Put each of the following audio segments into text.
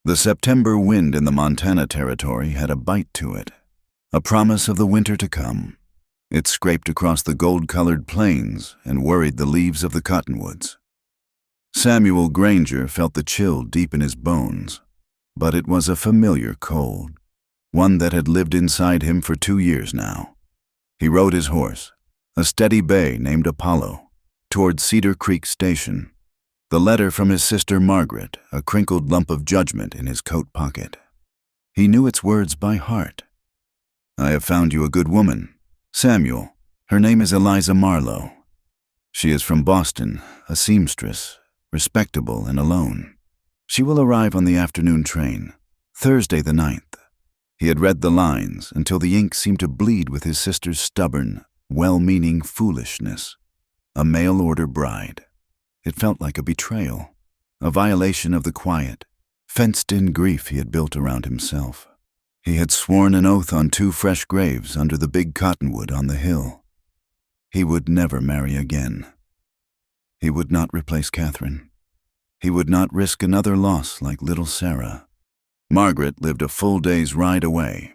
The September wind in the Montana Territory had a bite to it, a promise of the winter to come. It scraped across the gold-colored plains and worried the leaves of the cottonwoods. Samuel Granger felt the chill deep in his bones, but it was a familiar cold, one that had lived inside him for 2 years now. He rode his horse, a steady bay named Apollo, toward Cedar Creek Station, the letter from his sister Margaret, a crinkled lump of judgment in his coat pocket. He knew its words by heart. "I have found you a good woman, Samuel. Her name is Eliza Marlowe. She is from Boston, a seamstress, respectable and alone. She will arrive on the afternoon train, Thursday the 9th. He had read the lines until the ink seemed to bleed with his sister's stubborn, well-meaning foolishness. A mail-order bride. It felt like a betrayal, a violation of the quiet, fenced-in grief he had built around himself. He had sworn an oath on 2 fresh graves under the big cottonwood on the hill. He would never marry again. He would not replace Catherine. He would not risk another loss like little Sarah. Margaret lived a full day's ride away,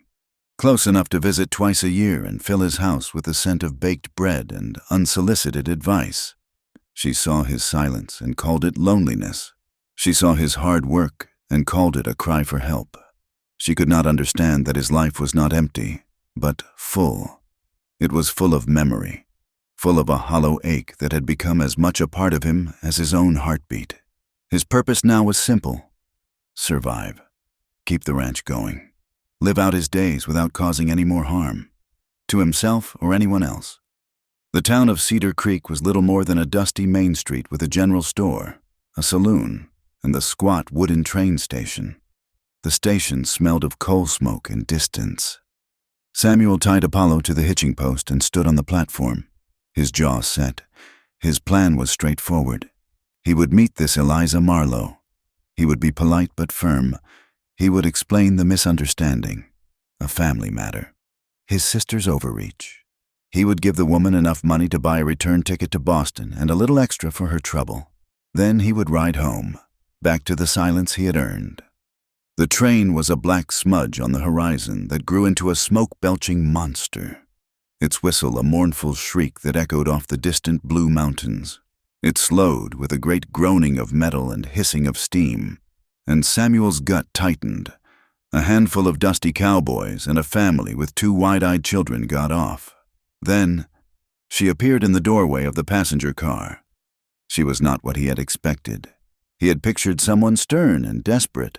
close enough to visit twice a year and fill his house with the scent of baked bread and unsolicited advice. She saw his silence and called it loneliness. She saw his hard work and called it a cry for help. She could not understand that his life was not empty, but full. It was full of memory, full of a hollow ache that had become as much a part of him as his own heartbeat. His purpose now was simple: survive, keep the ranch going, live out his days without causing any more harm, to himself or anyone else. The town of Cedar Creek was little more than a dusty main street with a general store, a saloon, and the squat wooden train station. The station smelled of coal smoke and distance. Samuel tied Apollo to the hitching post and stood on the platform, his jaw set. His plan was straightforward. He would meet this Eliza Marlowe. He would be polite but firm. He would explain the misunderstanding, a family matter, his sister's overreach. He would give the woman enough money to buy a return ticket to Boston and a little extra for her trouble. Then he would ride home, back to the silence he had earned. The train was a black smudge on the horizon that grew into a smoke-belching monster, its whistle a mournful shriek that echoed off the distant blue mountains. It slowed with a great groaning of metal and hissing of steam, and Samuel's gut tightened. A handful of dusty cowboys and a family with 2 wide-eyed children got off. Then, she appeared in the doorway of the passenger car. She was not what he had expected. He had pictured someone stern and desperate,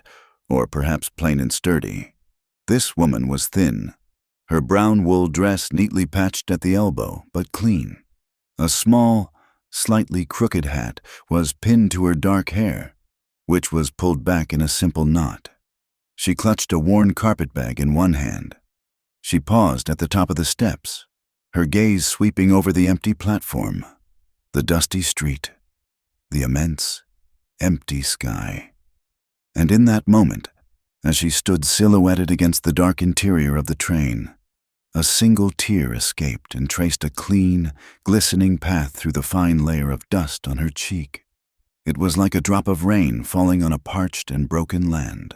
or perhaps plain and sturdy. This woman was thin, her brown wool dress neatly patched at the elbow, but clean. A small, slightly crooked hat was pinned to her dark hair, which was pulled back in a simple knot. She clutched a worn carpetbag in one hand. She paused at the top of the steps, her gaze sweeping over the empty platform, the dusty street, the immense, empty sky. And in that moment, as she stood silhouetted against the dark interior of the train, a single tear escaped and traced a clean, glistening path through the fine layer of dust on her cheek. It was like a drop of rain falling on a parched and broken land.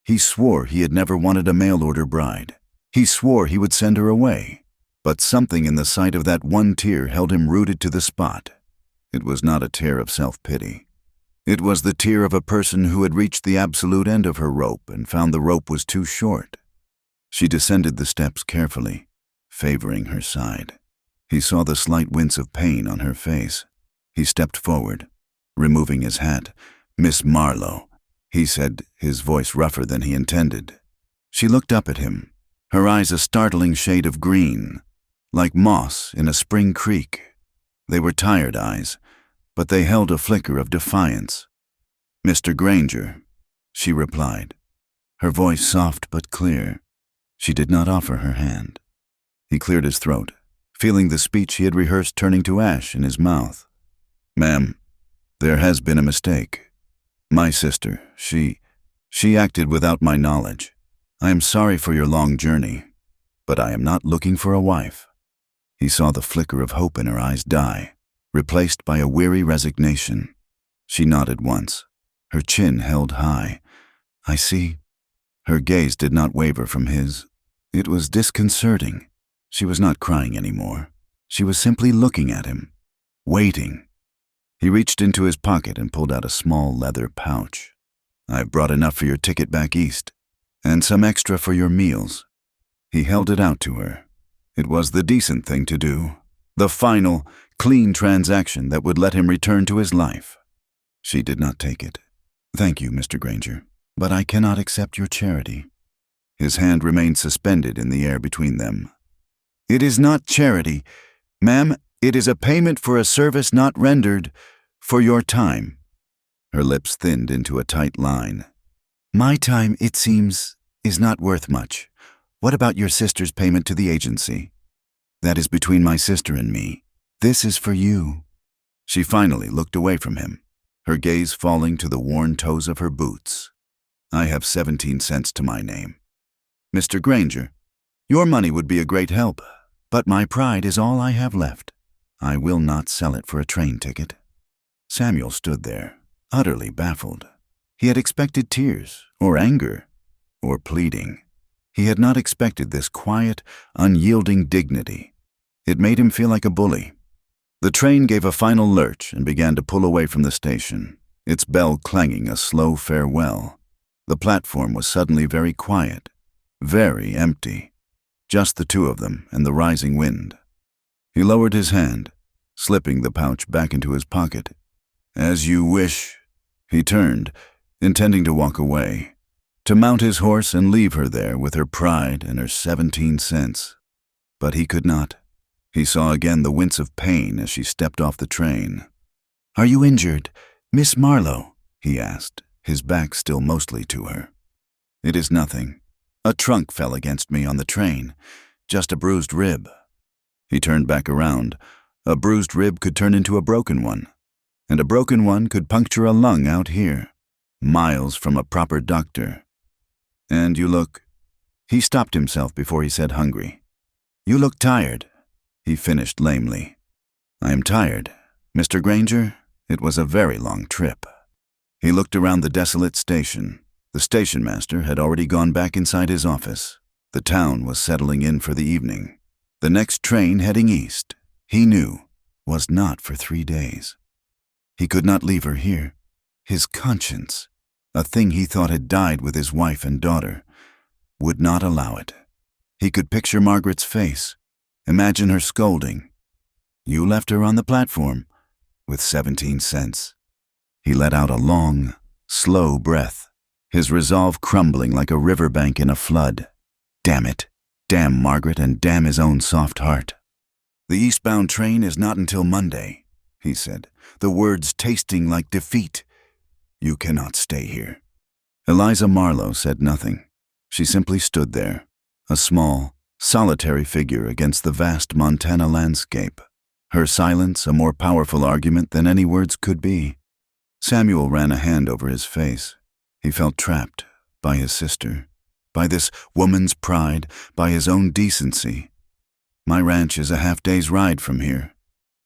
He swore he had never wanted a mail-order bride. He swore he would send her away. But something in the sight of that one tear held him rooted to the spot. It was not a tear of self-pity. It was the tear of a person who had reached the absolute end of her rope and found the rope was too short. She descended the steps carefully, favoring her side. He saw the slight wince of pain on her face. He stepped forward, removing his hat. "Miss Marlowe," he said, his voice rougher than he intended. She looked up at him, her eyes a startling shade of green, like moss in a spring creek. They were tired eyes, but they held a flicker of defiance. "Mr. Granger," she replied, her voice soft but clear. She did not offer her hand. He cleared his throat, feeling the speech he had rehearsed turning to ash in his mouth. "Ma'am, there has been a mistake. My sister, she acted without my knowledge. I am sorry for your long journey, but I am not looking for a wife." He saw the flicker of hope in her eyes die, replaced by a weary resignation. She nodded once, her chin held high. I see. Her gaze did not waver from his. It was disconcerting. She was not crying anymore. She was simply looking at him, waiting. He reached into his pocket and pulled out a small leather pouch. I've brought enough for your ticket back east, and some extra for your meals. He held it out to her. It was the decent thing to do, the final, clean transaction that would let him return to his life. She did not take it. Thank you, Mr. Granger, but I cannot accept your charity. His hand remained suspended in the air between them. It is not charity, ma'am. It is a payment for a service not rendered, for your time. Her lips thinned into a tight line. My time, it seems, is not worth much. What about your sister's payment to the agency? That is between my sister and me. This is for you. She finally looked away from him, her gaze falling to the worn toes of her boots. I have 17 cents to my name. Mr. Granger, your money would be a great help, but my pride is all I have left. I will not sell it for a train ticket. Samuel stood there, utterly baffled. He had expected tears, or anger, or pleading. He had not expected this quiet, unyielding dignity. It made him feel like a bully. The train gave a final lurch and began to pull away from the station, its bell clanging a slow farewell. The platform was suddenly very quiet, very empty. Just the two of them and the rising wind. He lowered his hand, slipping the pouch back into his pocket. As you wish. He turned, intending to walk away, to mount his horse and leave her there with her pride and her 17 cents. But he could not. He saw again the wince of pain as she stepped off the train. Are you injured, Miss Marlowe? He asked, his back still mostly to her. It is nothing. A trunk fell against me on the train, just a bruised rib. He turned back around. A bruised rib could turn into a broken one, and a broken one could puncture a lung out here, miles from a proper doctor. And you look... He stopped himself before he said hungry. You look tired, he finished lamely. I am tired. Mr. Granger, it was a very long trip. He looked around the desolate station. The station master had already gone back inside his office. The town was settling in for the evening. The next train heading east, he knew, was not for 3 days. He could not leave her here. His conscience, a thing he thought had died with his wife and daughter, would not allow it. He could picture Margaret's face, imagine her scolding. You left her on the platform with 17 cents. He let out a long, slow breath, his resolve crumbling like a riverbank in a flood. Damn it. Damn Margaret and damn his own soft heart. The eastbound train is not until Monday, he said, the words tasting like defeat. You cannot stay here. Eliza Marlowe said nothing. She simply stood there, a small, solitary figure against the vast Montana landscape, her silence a more powerful argument than any words could be. Samuel ran a hand over his face. He felt trapped by his sister, by this woman's pride, by his own decency. My ranch is a half-day's ride from here.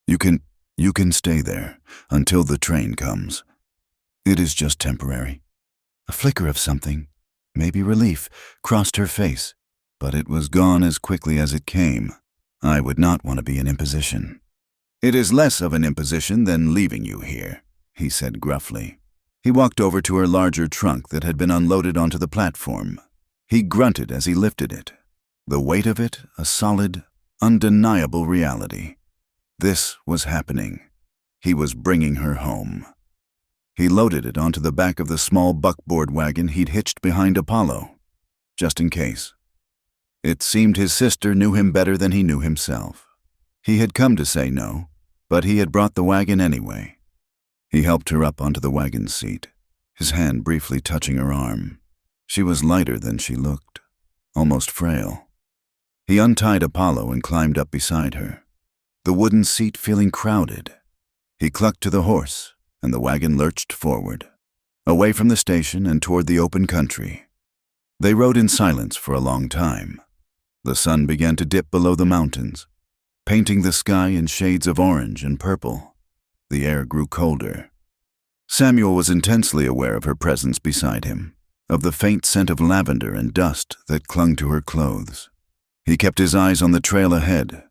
You can stay there until the train comes. It is just temporary. A flicker of something, maybe relief, crossed her face, but it was gone as quickly as it came. I would not want to be an imposition. It is less of an imposition than leaving you here, he said gruffly. He walked over to her larger trunk that had been unloaded onto the platform. He grunted as he lifted it, the weight of it a solid, undeniable reality. This was happening. He was bringing her home. He loaded it onto the back of the small buckboard wagon he'd hitched behind Apollo, just in case. It seemed his sister knew him better than he knew himself. He had come to say no, but he had brought the wagon anyway. He helped her up onto the wagon seat, his hand briefly touching her arm. She was lighter than she looked, almost frail. He untied Apollo and climbed up beside her, the wooden seat feeling crowded. He clucked to the horse, and the wagon lurched forward, away from the station and toward the open country. They rode in silence for a long time. The sun began to dip below the mountains, painting the sky in shades of orange and purple. The air grew colder. Samuel was intensely aware of her presence beside him. of the faint scent of lavender and dust that clung to her clothes. He kept his eyes on the trail ahead,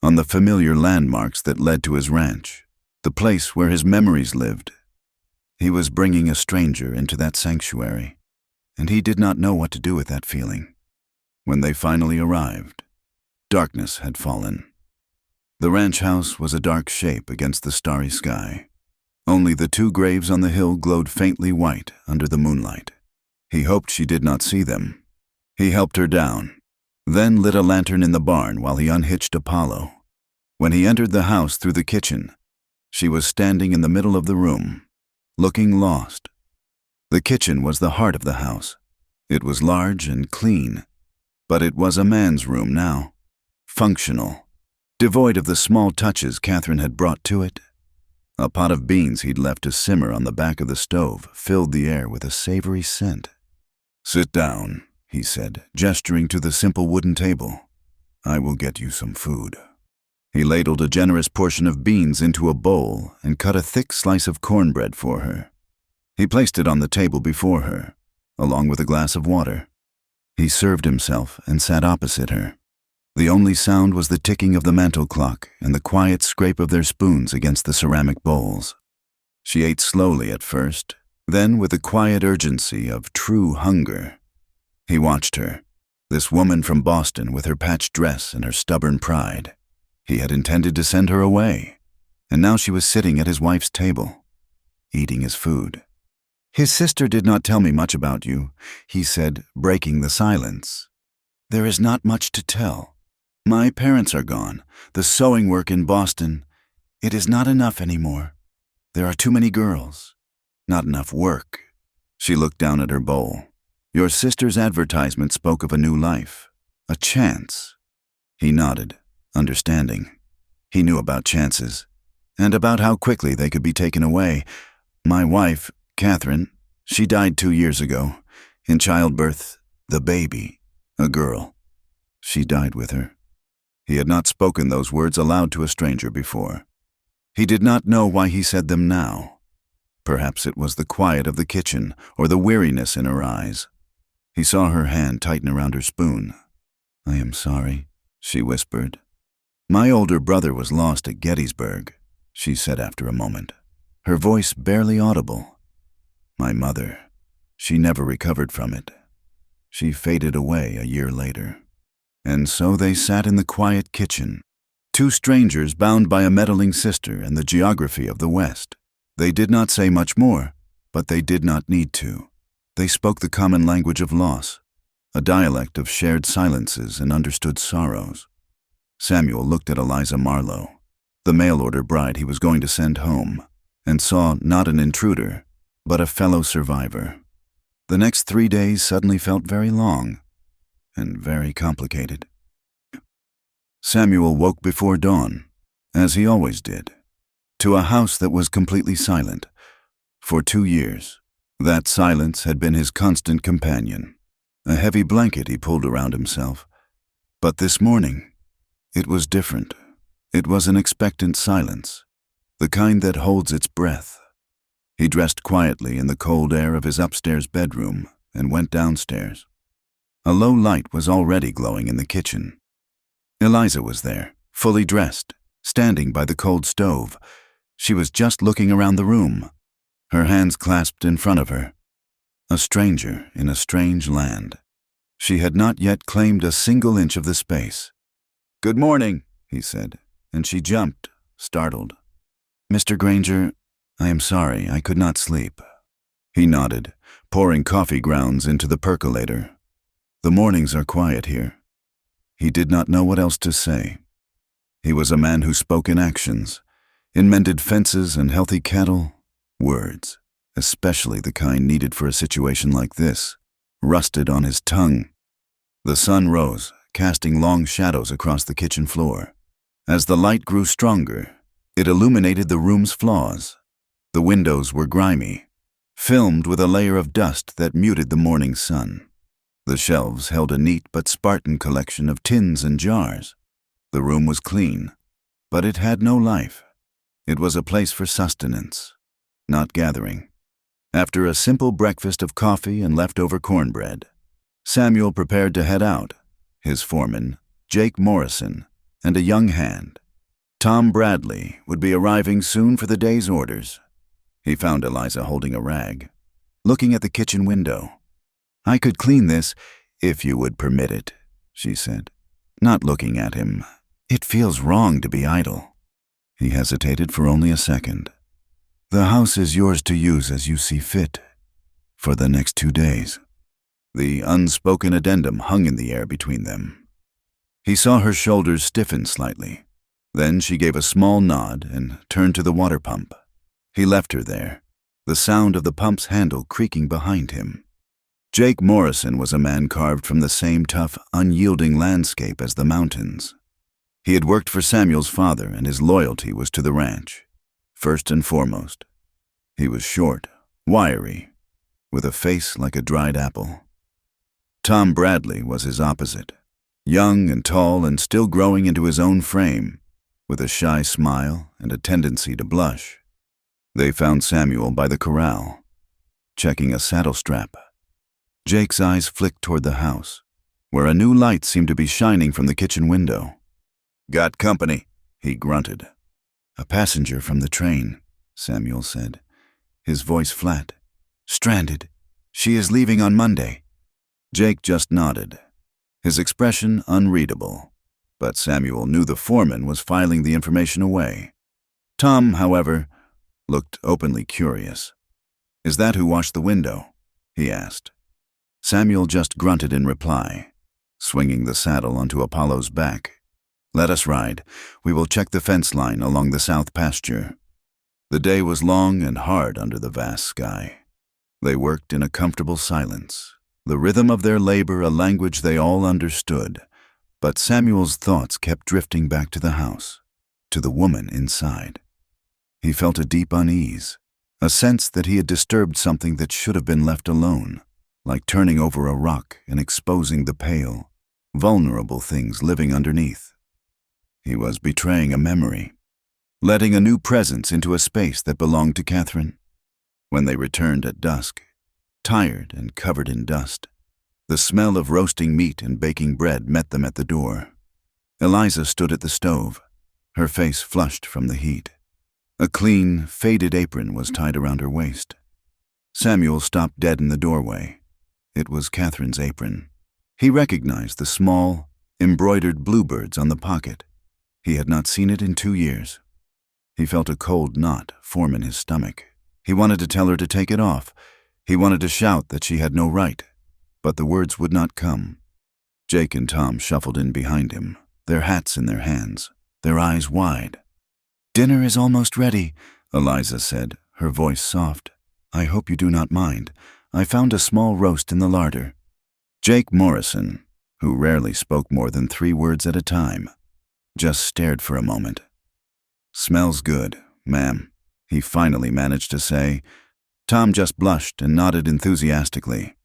on the familiar landmarks that led to his ranch, the place where his memories lived. He was bringing a stranger into that sanctuary, and he did not know what to do with that feeling. When they finally arrived, darkness had fallen. The ranch house was a dark shape against the starry sky. Only the 2 graves on the hill glowed faintly white under the moonlight. He hoped she did not see them. He helped her down, then lit a lantern in the barn while he unhitched Apollo. When he entered the house through the kitchen, she was standing in the middle of the room, looking lost. The kitchen was the heart of the house. It was large and clean, but it was a man's room now, functional, devoid of the small touches Catherine had brought to it. A pot of beans he'd left to simmer on the back of the stove filled the air with a savory scent. "Sit down," he said, gesturing to the simple wooden table. "I will get you some food." He ladled a generous portion of beans into a bowl and cut a thick slice of cornbread for her. He placed it on the table before her, along with a glass of water. He served himself and sat opposite her. The only sound was the ticking of the mantel clock and the quiet scrape of their spoons against the ceramic bowls. She ate slowly at first, then with the quiet urgency of true hunger. He watched her, this woman from Boston with her patched dress and her stubborn pride. He had intended to send her away, and now she was sitting at his wife's table, eating his food. "His sister did not tell me much about you," he said, breaking the silence. "There is not much to tell. My parents are gone. The sewing work in Boston, it is not enough anymore. There are too many girls. Not enough work." She looked down at her bowl. "Your sister's advertisement spoke of a new life, a chance." He nodded, understanding. He knew about chances, and about how quickly they could be taken away. "My wife, Catherine, she died 2 years ago. In childbirth, the baby, a girl. She died with her." He had not spoken those words aloud to a stranger before. He did not know why he said them now. Perhaps it was the quiet of the kitchen or the weariness in her eyes. He saw her hand tighten around her spoon. "I am sorry," she whispered. "My older brother was lost at Gettysburg," she said after a moment, her voice barely audible. "My mother, she never recovered from it. She faded away a year later." And so they sat in the quiet kitchen, 2 strangers bound by a meddling sister and the geography of the West. They did not say much more, but they did not need to. They spoke the common language of loss, a dialect of shared silences and understood sorrows. Samuel looked at Eliza Marlowe, the mail-order bride he was going to send home, and saw not an intruder, but a fellow survivor. The next 3 days suddenly felt very long and very complicated. Samuel woke before dawn, as he always did, to a house that was completely silent. For 2 years, that silence had been his constant companion, a heavy blanket he pulled around himself. But this morning, it was different. It was an expectant silence, the kind that holds its breath. He dressed quietly in the cold air of his upstairs bedroom and went downstairs. A low light was already glowing in the kitchen. Eliza was there, fully dressed, standing by the cold stove. She was just looking around the room, her hands clasped in front of her. A stranger in a strange land. She had not yet claimed a single inch of the space. "Good morning," he said, and she jumped, startled. "Mr. Granger, I am sorry, I could not sleep." He nodded, pouring coffee grounds into the percolator. "The mornings are quiet here." He did not know what else to say. He was a man who spoke in actions, in mended fences and healthy cattle, words, especially the kind needed for a situation like this, rusted on his tongue. The sun rose, casting long shadows across the kitchen floor. As the light grew stronger, it illuminated the room's flaws. The windows were grimy, filmed with a layer of dust that muted the morning sun. The shelves held a neat but Spartan collection of tins and jars. The room was clean, but it had no life. It was a place for sustenance, not gathering. After a simple breakfast of coffee and leftover cornbread, Samuel prepared to head out, his foreman, Jake Morrison, and a young hand, Tom Bradley, would be arriving soon for the day's orders. He found Eliza holding a rag, looking at the kitchen window. "I could clean this, if you would permit it," she said, not looking at him. "It feels wrong to be idle." He hesitated for only a second. "The house is yours to use as you see fit, for the next 2 days." The unspoken addendum hung in the air between them. He saw her shoulders stiffen slightly. Then she gave a small nod and turned to the water pump. He left her there, the sound of the pump's handle creaking behind him. Jake Morrison was a man carved from the same tough, unyielding landscape as the mountains. He had worked for Samuel's father, and his loyalty was to the ranch, first and foremost. He was short, wiry, with a face like a dried apple. Tom Bradley was his opposite, young and tall and still growing into his own frame, with a shy smile and a tendency to blush. They found Samuel by the corral, checking a saddle strap. Jake's eyes flicked toward the house, where a new light seemed to be shining from the kitchen window. "Got company," he grunted. "A passenger from the train," Samuel said, his voice flat. "Stranded. She is leaving on Monday." Jake just nodded, his expression unreadable, but Samuel knew the foreman was filing the information away. Tom, however, looked openly curious. "Is that who washed the window?" he asked. Samuel just grunted in reply, swinging the saddle onto Apollo's back. "Let us ride. We will check the fence line along the south pasture." The day was long and hard under the vast sky. They worked in a comfortable silence, the rhythm of their labor a language they all understood, but Samuel's thoughts kept drifting back to the house, to the woman inside. He felt a deep unease, a sense that he had disturbed something that should have been left alone, like turning over a rock and exposing the pale, vulnerable things living underneath. He was betraying a memory, letting a new presence into a space that belonged to Catherine. When they returned at dusk, tired and covered in dust, the smell of roasting meat and baking bread met them at the door. Eliza stood at the stove, her face flushed from the heat. A clean, faded apron was tied around her waist. Samuel stopped dead in the doorway. It was Catherine's apron. He recognized the small, embroidered bluebirds on the pocket. He had not seen it in 2 years. He felt a cold knot form in his stomach. He wanted to tell her to take it off. He wanted to shout that she had no right, but the words would not come. Jake and Tom shuffled in behind him, their hats in their hands, their eyes wide. "Dinner is almost ready," Eliza said, her voice soft. "I hope you do not mind. I found a small roast in the larder." Jake Morrison, who rarely spoke more than 3 words at a time, just stared for a moment. "Smells good, ma'am," he finally managed to say. Tom just blushed and nodded enthusiastically.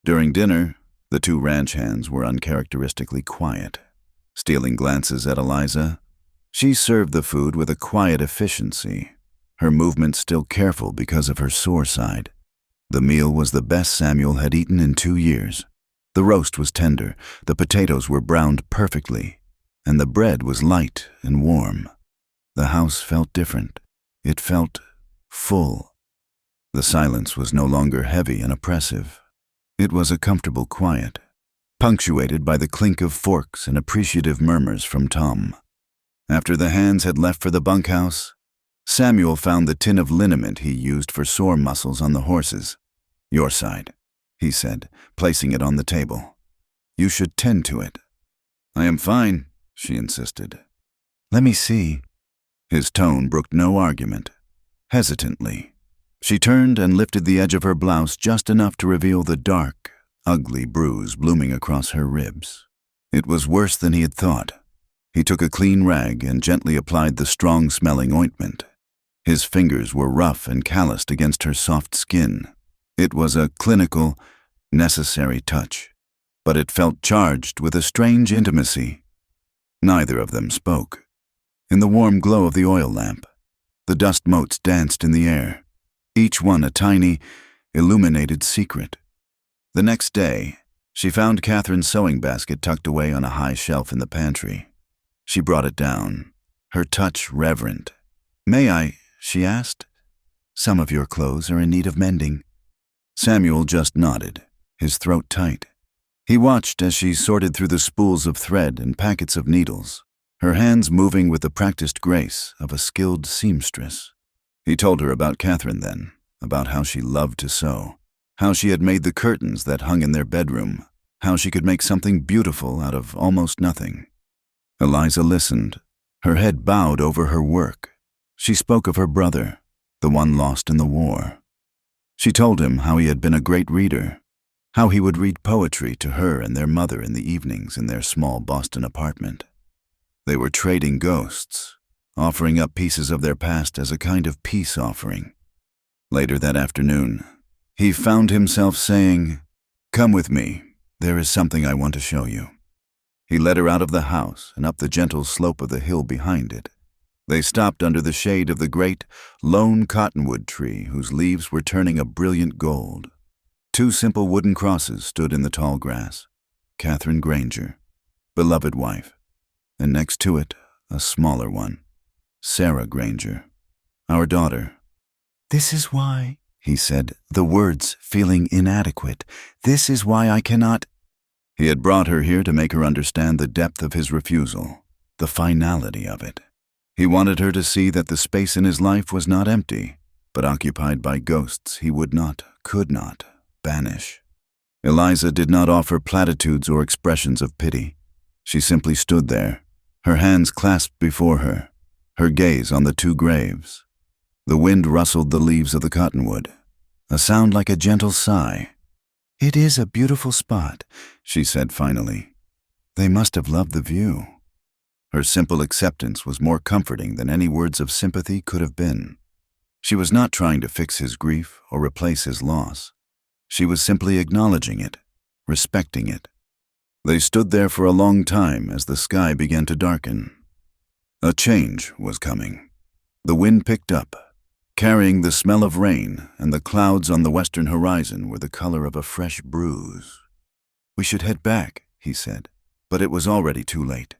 During dinner, the 2 ranch hands were uncharacteristically quiet, stealing glances at Eliza. She served the food with a quiet efficiency, her movements still careful because of her sore side. The meal was the best Samuel had eaten in 2 years. The roast was tender, the potatoes were browned perfectly, and the bread was light and warm. The house felt different. It felt full. The silence was no longer heavy and oppressive. It was a comfortable quiet, punctuated by the clink of forks and appreciative murmurs from Tom. After the hands had left for the bunkhouse, Samuel found the tin of liniment he used for sore muscles on the horses. "Your side," he said, placing it on the table. "You should tend to it." "I am fine," she insisted. "Let me see." His tone brooked no argument. Hesitantly, she turned and lifted the edge of her blouse just enough to reveal the dark, ugly bruise blooming across her ribs. It was worse than he had thought. He took a clean rag and gently applied the strong-smelling ointment. His fingers were rough and calloused against her soft skin. It was a clinical, necessary touch, but it felt charged with a strange intimacy. Neither of them spoke. In the warm glow of the oil lamp, the dust motes danced in the air. each one a tiny, illuminated secret. The next day, she found Catherine's sewing basket tucked away on a high shelf in the pantry. She brought it down, her touch reverent. "May I?" she asked. "Some of your clothes are in need of mending." Samuel just nodded, his throat tight. He watched as she sorted through the spools of thread and packets of needles, her hands moving with the practiced grace of a skilled seamstress. He told her about Catherine then, about how she loved to sew, how she had made the curtains that hung in their bedroom, how she could make something beautiful out of almost nothing. Eliza listened, her head bowed over her work. She spoke of her brother, the one lost in the war. She told him how he had been a great reader, how he would read poetry to her and their mother in the evenings in their small Boston apartment. They were trading ghosts, offering up pieces of their past as a kind of peace offering. Later that afternoon, he found himself saying, "Come with me, there is something I want to show you." He led her out of the house and up the gentle slope of the hill behind it. They stopped under the shade of the great, lone cottonwood tree whose leaves were turning a brilliant gold. Two simple wooden crosses stood in the tall grass. Catherine Granger, beloved wife, and next to it, a smaller one, Sarah Granger, our daughter. "This is why," he said, the words feeling inadequate. "This is why I cannot—" He had brought her here to make her understand the depth of his refusal, the finality of it. He wanted her to see that the space in his life was not empty, but occupied by ghosts he would not, could not, banish. Eliza did not offer platitudes or expressions of pity. She simply stood there, her hands clasped before her, her gaze on the two graves. The wind rustled the leaves of the cottonwood, a sound like a gentle sigh. "It is a beautiful spot," she said finally. "They must have loved the view." Her simple acceptance was more comforting than any words of sympathy could have been. She was not trying to fix his grief or replace his loss. She was simply acknowledging it, respecting it. They stood there for a long time as the sky began to darken. A change was coming. The wind picked up, carrying the smell of rain, and the clouds on the western horizon were the color of a fresh bruise. "We should head back," he said, but it was already too late.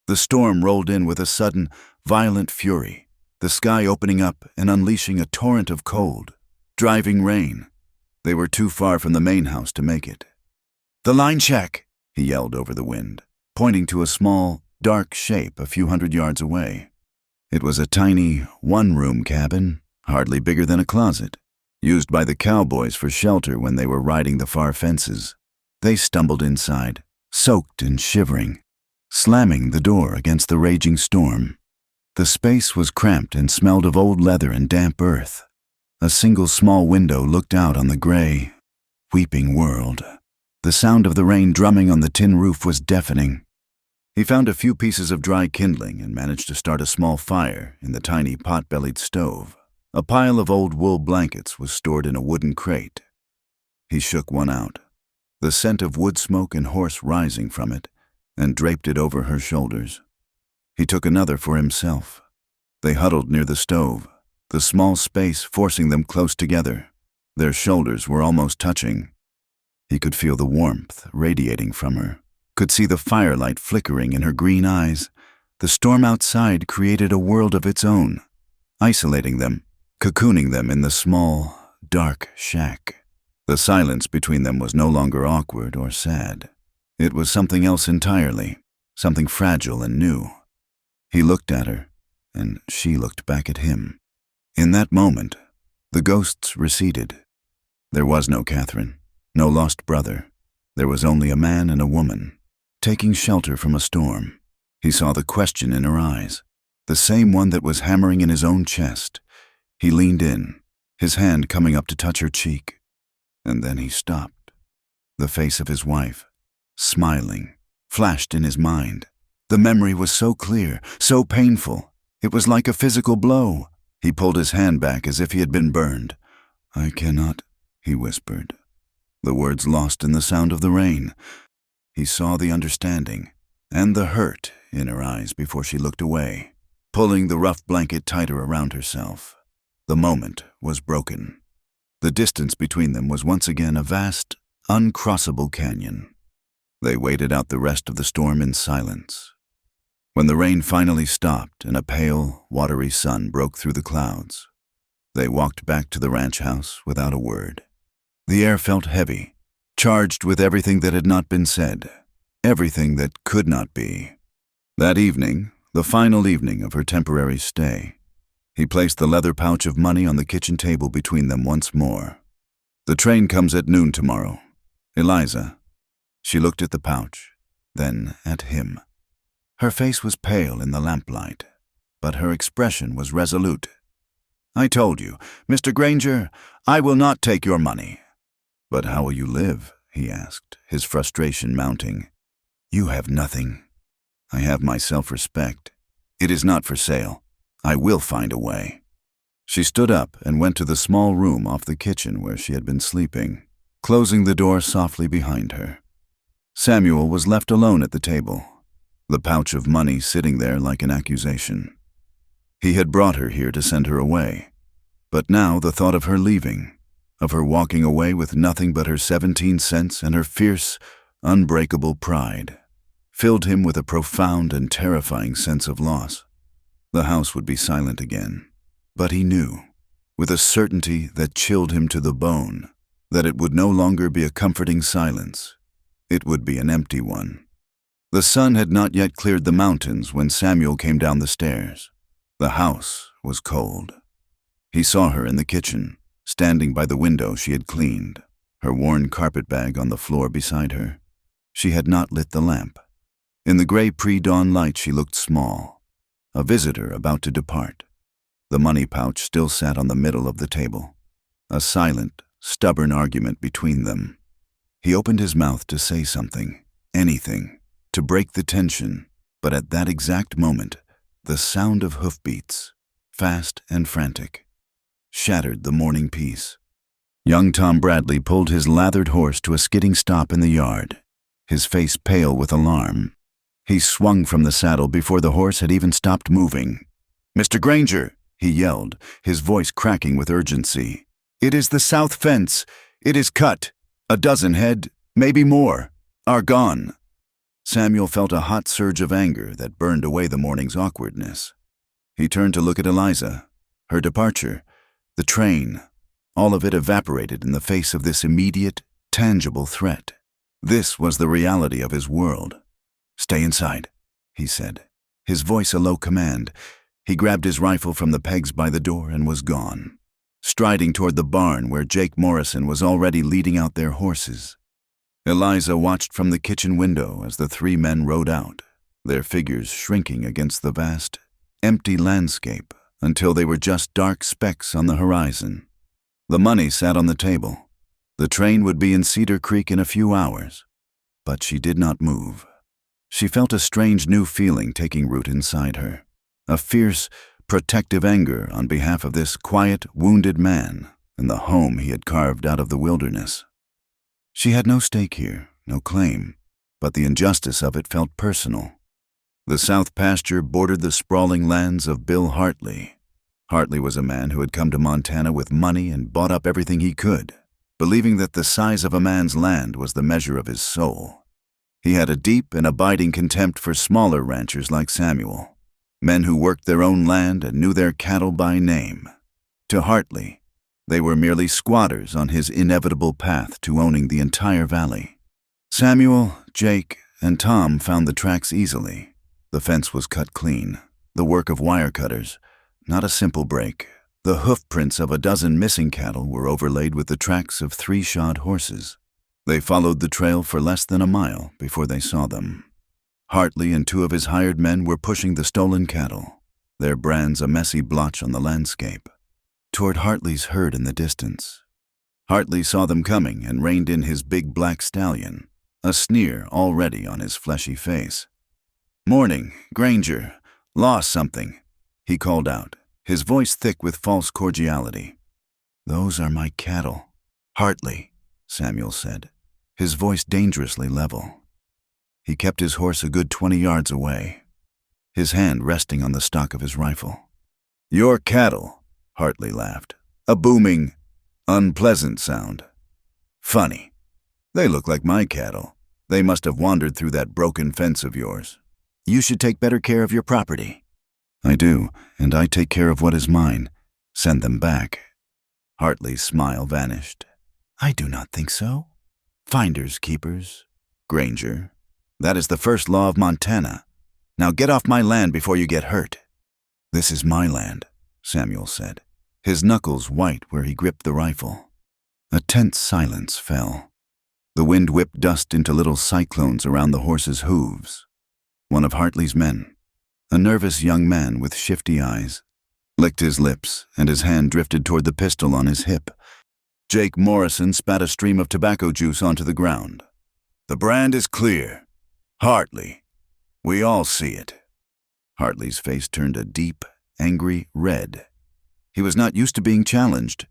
The storm rolled in with a sudden, violent fury, the sky opening up and unleashing a torrent of cold, driving rain. They were too far from the main house to make it. "The line check," he yelled over the wind, pointing to a small, dark shape a few hundred yards away. It was a tiny, one-room cabin, hardly bigger than a closet, used by the cowboys for shelter when they were riding the far fences. They stumbled inside, soaked and shivering, slamming the door against the raging storm. The space was cramped and smelled of old leather and damp earth. A single small window looked out on the gray, weeping world. The sound of the rain drumming on the tin roof was deafening. He found a few pieces of dry kindling and managed to start a small fire in the tiny pot-bellied stove. A pile of old wool blankets was stored in a wooden crate. He shook one out, the scent of wood smoke and horse rising from it, and draped it over her shoulders. He took another for himself. They huddled near the stove, the small space forcing them close together. Their shoulders were almost touching. He could feel the warmth radiating from her, could see the firelight flickering in her green eyes. The storm outside created a world of its own, isolating them, cocooning them in the small, dark shack. The silence between them was no longer awkward or sad. It was something else entirely, something fragile and new. He looked at her, and she looked back at him. In that moment, the ghosts receded. There was no Catherine, no lost brother. There was only a man and a woman, taking shelter from a storm. He saw the question in her eyes, the same one that was hammering in his own chest. He leaned in, his hand coming up to touch her cheek. And then he stopped. The face of his wife, smiling, flashed in his mind. The memory was so clear, so painful. It was like a physical blow. He pulled his hand back as if he had been burned. "I cannot," he whispered, the words lost in the sound of the rain. He saw the understanding and the hurt in her eyes before she looked away, pulling the rough blanket tighter around herself. The moment was broken. The distance between them was once again a vast, uncrossable canyon. They waited out the rest of the storm in silence. When the rain finally stopped and a pale, watery sun broke through the clouds, they walked back to the ranch house without a word. The air felt heavy, charged with everything that had not been said, everything that could not be. That evening, the final evening of her temporary stay, he placed the leather pouch of money on the kitchen table between them once more. "The train comes at noon tomorrow. Eliza." She looked at the pouch, then at him. Her face was pale in the lamplight, but her expression was resolute. "I told you, Mr. Granger, I will not take your money." "But how will you live?" he asked, his frustration mounting. "You have nothing." "I have my self-respect. It is not for sale. I will find a way." She stood up and went to the small room off the kitchen where she had been sleeping, closing the door softly behind her. Samuel was left alone at the table, the pouch of money sitting there like an accusation. He had brought her here to send her away, but now the thought of her leaving, of her walking away with nothing but her 17 cents and her fierce, unbreakable pride, filled him with a profound and terrifying sense of loss. The house would be silent again, but he knew, with a certainty that chilled him to the bone, that it would no longer be a comforting silence. It would be an empty one. The sun had not yet cleared the mountains when Samuel came down the stairs. The house was cold. He saw her in the kitchen, standing by the window she had cleaned, her worn carpetbag on the floor beside her. She had not lit the lamp. In the gray pre-dawn light she looked small, a visitor about to depart. The money pouch still sat on the middle of the table, a silent, stubborn argument between them. He opened his mouth to say something, anything, to break the tension, but at that exact moment, the sound of hoofbeats, fast and frantic, shattered the morning peace. Young Tom Bradley pulled his lathered horse to a skidding stop in the yard, his face pale with alarm. He swung from the saddle before the horse had even stopped moving. "Mr. Granger," he yelled, his voice cracking with urgency. "It is the south fence. It is cut. 12 head, maybe more, are gone." Samuel felt a hot surge of anger that burned away the morning's awkwardness. He turned to look at Eliza. Her departure, the train, all of it evaporated in the face of this immediate, tangible threat. This was the reality of his world. "Stay inside," he said, his voice a low command. He grabbed his rifle from the pegs by the door and was gone, striding toward the barn where Jake Morrison was already leading out their horses. Eliza watched from the kitchen window as the 3 men rode out, their figures shrinking against the vast, empty landscape until they were just dark specks on the horizon. The money sat on the table. The train would be in Cedar Creek in a few hours, but she did not move. She felt a strange new feeling taking root inside her, a fierce, protective anger on behalf of this quiet, wounded man and the home he had carved out of the wilderness. She had no stake here, no claim, but the injustice of it felt personal. The south pasture bordered the sprawling lands of Bill Hartley. Hartley was a man who had come to Montana with money and bought up everything he could, believing that the size of a man's land was the measure of his soul. He had a deep and abiding contempt for smaller ranchers like Samuel, men who worked their own land and knew their cattle by name. To Hartley, they were merely squatters on his inevitable path to owning the entire valley. Samuel, Jake, and Tom found the tracks easily. The fence was cut clean, the work of wire cutters, not a simple break. The hoof prints of 12 missing cattle were overlaid with the tracks of 3 shod horses. They followed the trail for less than a mile before they saw them. Hartley and 2 of his hired men were pushing the stolen cattle, their brands a messy blotch on the landscape, toward Hartley's herd in the distance. Hartley saw them coming and reined in his big black stallion, a sneer already on his fleshy face. "Morning, Granger. Lost something," he called out, his voice thick with false cordiality. "Those are my cattle, Hartley," Samuel said, his voice dangerously level. He kept his horse a good 20 yards away, his hand resting on the stock of his rifle. "Your cattle," Hartley laughed. "A booming—" Unpleasant sound. Funny. They look like my cattle. They must have wandered through that broken fence of yours. You should take better care of your property. I do, and I take care of what is mine. Send them back. Hartley's smile vanished. I do not think so. Finders keepers. Granger. That is the first law of Montana. Now get off my land before you get hurt. This is my land, Samuel said, his knuckles white where he gripped the rifle. A tense silence fell. The wind whipped dust into little cyclones around the horse's hooves. One of Hartley's men, a nervous young man with shifty eyes, licked his lips and his hand drifted toward the pistol on his hip. Jake Morrison spat a stream of tobacco juice onto the ground. The brand is clear. Hartley. We all see it. Hartley's face turned a deep, angry red. He was not used to being challenged.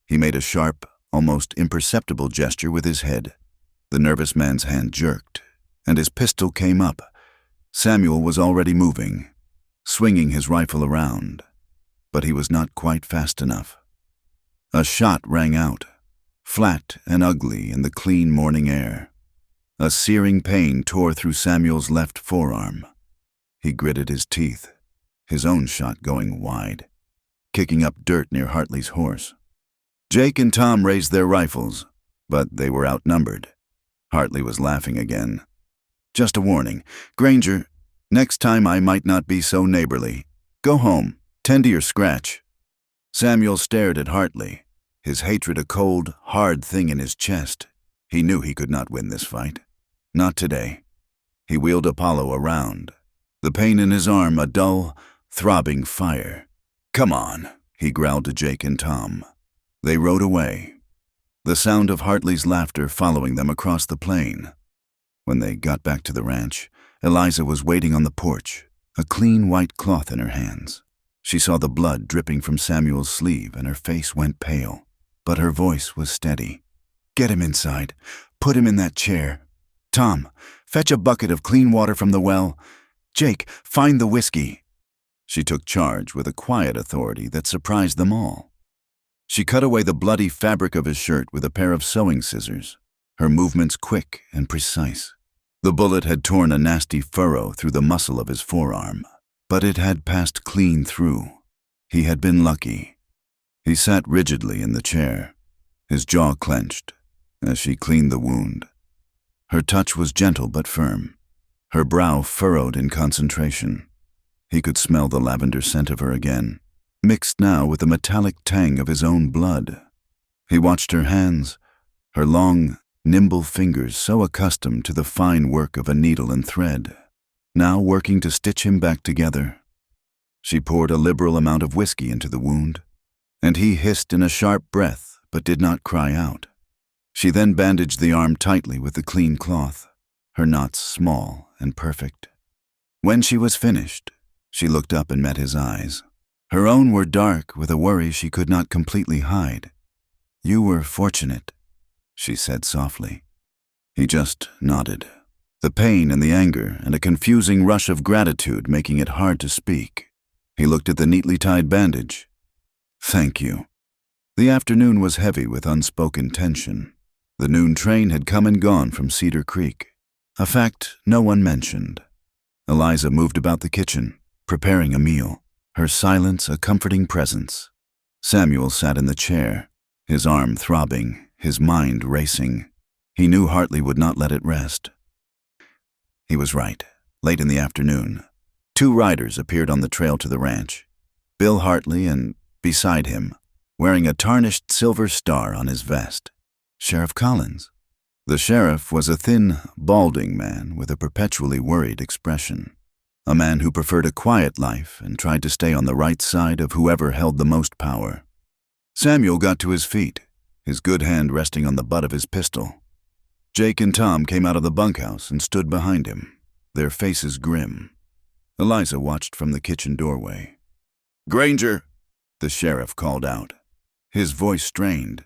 He made a sharp, almost imperceptible gesture with his head. The nervous man's hand jerked, and his pistol came up. Samuel was already moving, swinging his rifle around, but he was not quite fast enough. A shot rang out, flat and ugly in the clean morning air. A searing pain tore through Samuel's left forearm. He gritted his teeth, his own shot going wide, kicking up dirt near Hartley's horse. Jake and Tom raised their rifles, but they were outnumbered. Hartley was laughing again. Just a warning. Granger, next time I might not be so neighborly. Go home. Tend to your scratch. Samuel stared at Hartley, his hatred a cold, hard thing in his chest. He knew he could not win this fight. Not today. He wheeled Apollo around, the pain in his arm a dull, throbbing fire. Come on, he growled to Jake and Tom. They rode away, the sound of Hartley's laughter following them across the plain. When they got back to the ranch, Eliza was waiting on the porch, a clean white cloth in her hands. She saw the blood dripping from Samuel's sleeve and her face went pale, but her voice was steady. Get him inside. Put him in that chair. Tom, fetch a bucket of clean water from the well. Jake, find the whiskey. She took charge with a quiet authority that surprised them all. She cut away the bloody fabric of his shirt with a pair of sewing scissors, her movements quick and precise. The bullet had torn a nasty furrow through the muscle of his forearm, but it had passed clean through. He had been lucky. He sat rigidly in the chair, his jaw clenched, as she cleaned the wound. Her touch was gentle but firm, her brow furrowed in concentration. He could smell the lavender scent of her again, mixed now with the metallic tang of his own blood. He watched her hands, her long, nimble fingers so accustomed to the fine work of a needle and thread, now working to stitch him back together. She poured a liberal amount of whiskey into the wound, and he hissed in a sharp breath but did not cry out. She then bandaged the arm tightly with the clean cloth, her knots small and perfect. When she was finished, she looked up and met his eyes. Her own were dark with a worry she could not completely hide. You were fortunate, she said softly. He just nodded, the pain and the anger and a confusing rush of gratitude making it hard to speak. He looked at the neatly tied bandage. Thank you. The afternoon was heavy with unspoken tension. The noon train had come and gone from Cedar Creek, a fact no one mentioned. Eliza moved about the kitchen, preparing a meal, her silence a comforting presence. Samuel sat in the chair, his arm throbbing, his mind racing. He knew Hartley would not let it rest. He was right. Late in the afternoon, 2 riders appeared on the trail to the ranch. Bill Hartley and, beside him, wearing a tarnished silver star on his vest, Sheriff Collins. The sheriff was a thin, balding man with a perpetually worried expression. A man who preferred a quiet life and tried to stay on the right side of whoever held the most power. Samuel got to his feet, his good hand resting on the butt of his pistol. Jake and Tom came out of the bunkhouse and stood behind him, their faces grim. Eliza watched from the kitchen doorway. Granger, the sheriff called out, his voice strained.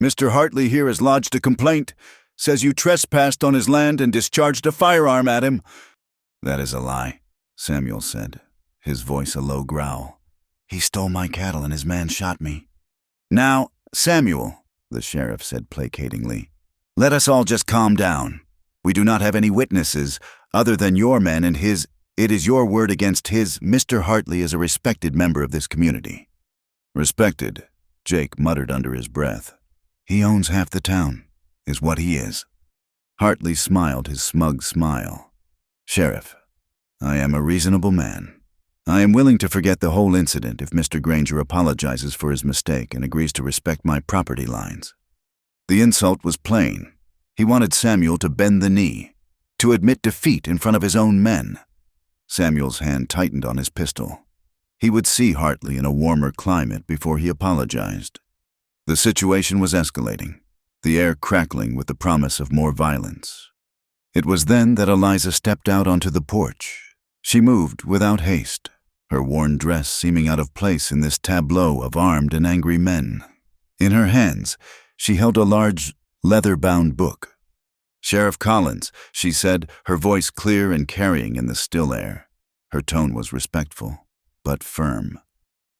Mr. Hartley here has lodged a complaint, says you trespassed on his land and discharged a firearm at him. That is a lie, Samuel said, his voice a low growl. He stole my cattle and his man shot me. Now, Samuel, the sheriff said placatingly. "Let us all just calm down. We do not have any witnesses other than your men and his. It is your word against his. Mr. Hartley is a respected member of this community." "Respected," Jake muttered under his breath. "He owns half the town, is what he is." Hartley smiled his smug smile. "Sheriff, I am a reasonable man. I am willing to forget the whole incident if Mr. Granger apologizes for his mistake and agrees to respect my property lines." The insult was plain. He wanted Samuel to bend the knee, to admit defeat in front of his own men. Samuel's hand tightened on his pistol. He would see Hartley in a warmer climate before he apologized. The situation was escalating, the air crackling with the promise of more violence. It was then that Eliza stepped out onto the porch. She moved without haste, her worn dress seeming out of place in this tableau of armed and angry men. In her hands, she held a large, leather-bound book. "Sheriff Collins," she said, her voice clear and carrying in the still air. Her tone was respectful, but firm.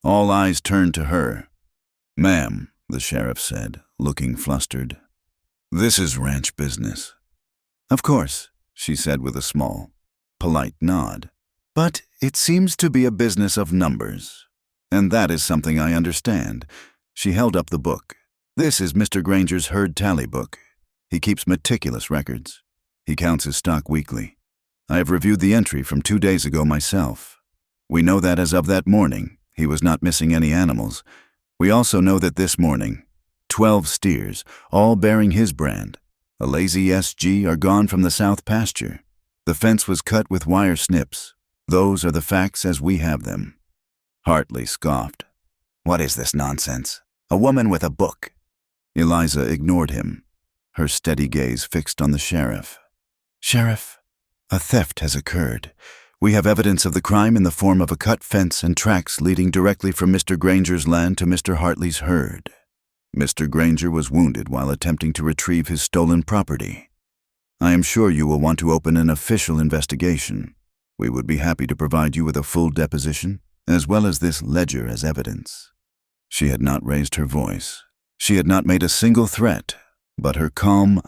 All eyes turned to her. "Ma'am," the sheriff said, looking flustered. "This is ranch business." "Of course," she said with a small, polite nod. "But it seems to be a business of numbers. And that is something I understand." She held up the book. "This is Mr. Granger's herd tally book. He keeps meticulous records. He counts his stock weekly. I have reviewed the entry from 2 days ago myself. We know that as of that morning, he was not missing any animals. We also know that this morning, 12 steers, all bearing his brand, a lazy SG, are gone from the south pasture. The fence was cut with wire snips. Those are the facts as we have them." Hartley scoffed. "What is this nonsense? A woman with a book." Eliza ignored him, her steady gaze fixed on the sheriff. "Sheriff, a theft has occurred. We have evidence of the crime in the form of a cut fence and tracks leading directly from Mr. Granger's land to Mr. Hartley's herd. Mr. Granger was wounded while attempting to retrieve his stolen property. I am sure you will want to open an official investigation. We would be happy to provide you with a full deposition, as well as this ledger as evidence." She had not raised her voice. She had not made a single threat, but her calm,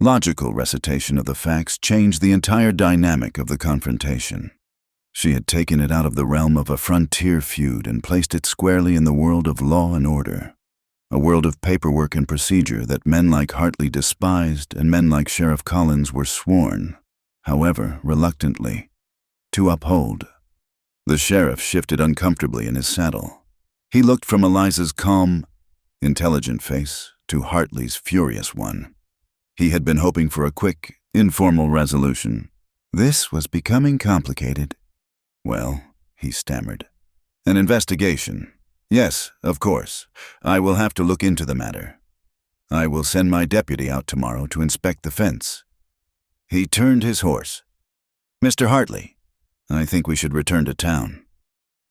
logical recitation of the facts changed the entire dynamic of the confrontation. She had taken it out of the realm of a frontier feud and placed it squarely in the world of law and order, a world of paperwork and procedure that men like Hartley despised and men like Sheriff Collins were sworn, however reluctantly, to uphold. The sheriff shifted uncomfortably in his saddle. He looked from Eliza's calm, intelligent face to Hartley's furious one. He had been hoping for a quick, informal resolution. This was becoming complicated. "Well," he stammered. "An investigation. Yes, of course. I will have to look into the matter. I will send my deputy out tomorrow to inspect the fence." He turned his horse. "Mr. Hartley, I think we should return to town."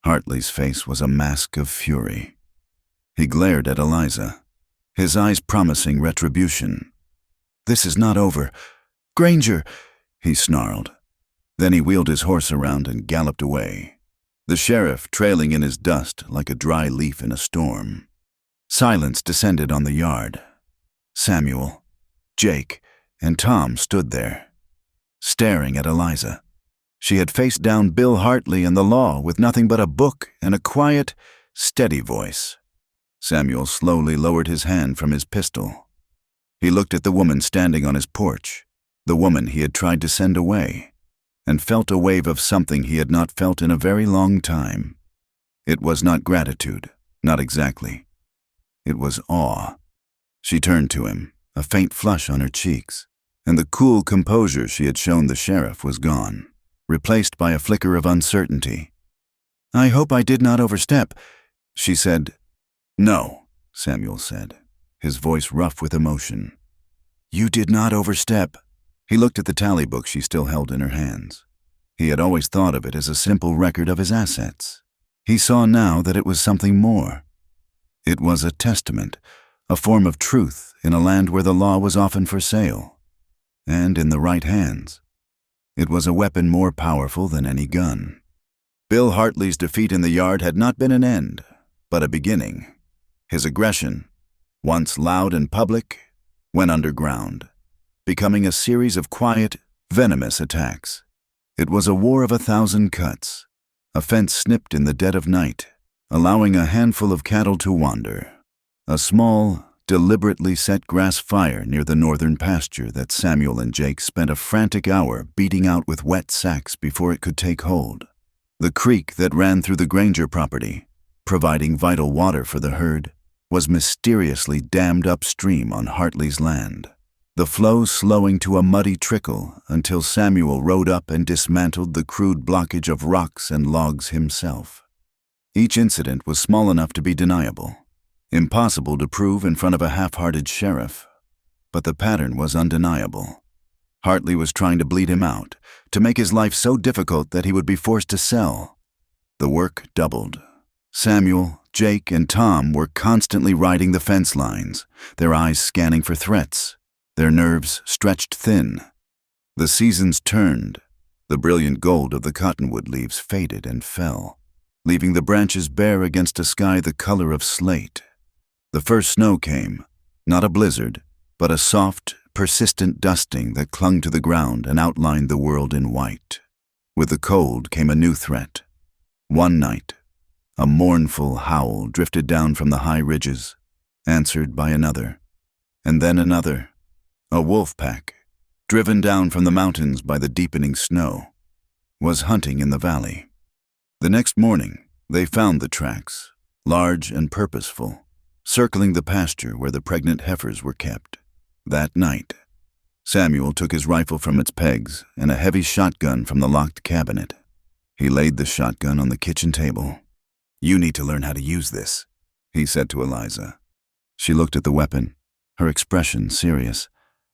Hartley's face was a mask of fury. He glared at Eliza, his eyes promising retribution. "This is not over. Granger," he snarled. Then he wheeled his horse around and galloped away, the sheriff trailing in his dust like a dry leaf in a storm. Silence descended on the yard. Samuel, Jake, and Tom stood there, staring at Eliza. She had faced down Bill Hartley and the law with nothing but a book and a quiet, steady voice. Samuel slowly lowered his hand from his pistol. He looked at the woman standing on his porch, the woman he had tried to send away, and felt a wave of something he had not felt in a very long time. It was not gratitude, not exactly. It was awe. She turned to him, a faint flush on her cheeks, and the cool composure she had shown the sheriff was gone, replaced by a flicker of uncertainty. "I hope I did not overstep," she said. "No," Samuel said, his voice rough with emotion. "You did not overstep." He looked at the tally book she still held in her hands. He had always thought of it as a simple record of his assets. He saw now that it was something more. It was a testament, a form of truth in a land where the law was often for sale. And in the right hands, it was a weapon more powerful than any gun. Bill Hartley's defeat in the yard had not been an end, but a beginning. His aggression, once loud and public, went underground, becoming a series of quiet, venomous attacks. It was a war of 1,000 cuts, a fence snipped in the dead of night, allowing a handful of cattle to wander. A small, deliberately set grass fire near the northern pasture that Samuel and Jake spent a frantic hour beating out with wet sacks before it could take hold. The creek that ran through the Granger property, providing vital water for the herd, was mysteriously dammed upstream on Hartley's land, the flow slowing to a muddy trickle until Samuel rode up and dismantled the crude blockage of rocks and logs himself. Each incident was small enough to be deniable, impossible to prove in front of a half-hearted sheriff, but the pattern was undeniable. Hartley was trying to bleed him out, to make his life so difficult that he would be forced to sell. The work doubled. Samuel, Jake, and Tom were constantly riding the fence lines, their eyes scanning for threats, their nerves stretched thin. The seasons turned. The brilliant gold of the cottonwood leaves faded and fell, leaving the branches bare against a sky the color of slate. The first snow came, not a blizzard, but a soft, persistent dusting that clung to the ground and outlined the world in white. With the cold came a new threat. One night, a mournful howl drifted down from the high ridges, answered by another, and then another. A wolf pack, driven down from the mountains by the deepening snow, was hunting in the valley. The next morning, they found the tracks, large and purposeful, circling the pasture where the pregnant heifers were kept. That night, Samuel took his rifle from its pegs and a heavy shotgun from the locked cabinet. He laid the shotgun on the kitchen table. "You need to learn how to use this," he said to Eliza. She looked at the weapon, her expression serious.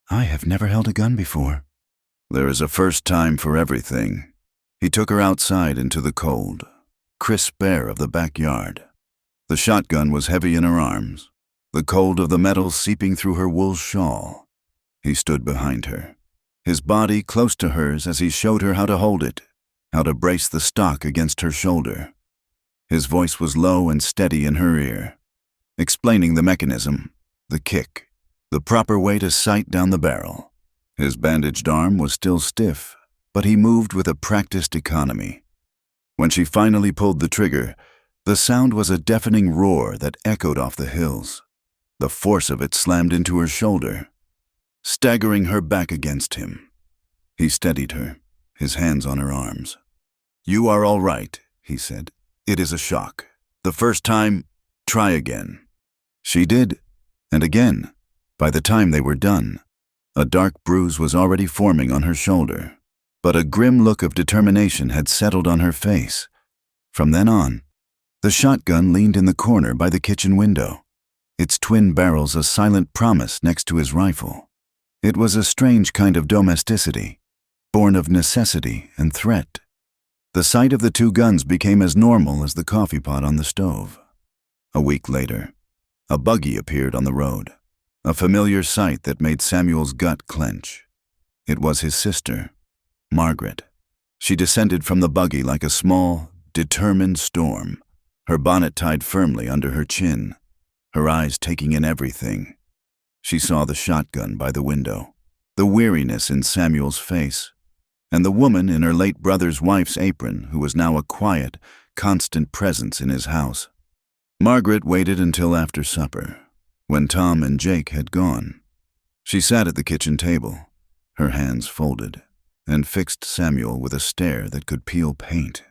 "I have never held a gun before." "There is a first time for everything." He took her outside into the cold, crisp air of the backyard. The shotgun was heavy in her arms, the cold of the metal seeping through her wool shawl. He stood behind her, his body close to hers as he showed her how to hold it, how to brace the stock against her shoulder. His voice was low and steady in her ear, explaining the mechanism, the kick, the proper way to sight down the barrel. His bandaged arm was still stiff, but he moved with a practiced economy. When she finally pulled the trigger, the sound was a deafening roar that echoed off the hills. The force of it slammed into her shoulder, staggering her back against him. He steadied her, his hands on her arms. "You are all right," he said. "It is a shock. The first time, try again." She did, and again. By the time they were done, a dark bruise was already forming on her shoulder, but a grim look of determination had settled on her face. From then on, the shotgun leaned in the corner by the kitchen window, its twin barrels a silent promise next to his rifle. It was a strange kind of domesticity, born of necessity and threat. The sight of the two guns became as normal as the coffee pot on the stove. A week later, a buggy appeared on the road, a familiar sight that made Samuel's gut clench. It was his sister, Margaret. She descended from the buggy like a small, determined storm, her bonnet tied firmly under her chin, her eyes taking in everything. She saw the shotgun by the window, the weariness in Samuel's face, and the woman in her late brother's wife's apron who was now a quiet, constant presence in his house. Margaret waited until after supper, when Tom and Jake had gone. She sat at the kitchen table, her hands folded, and fixed Samuel with a stare that could peel paint.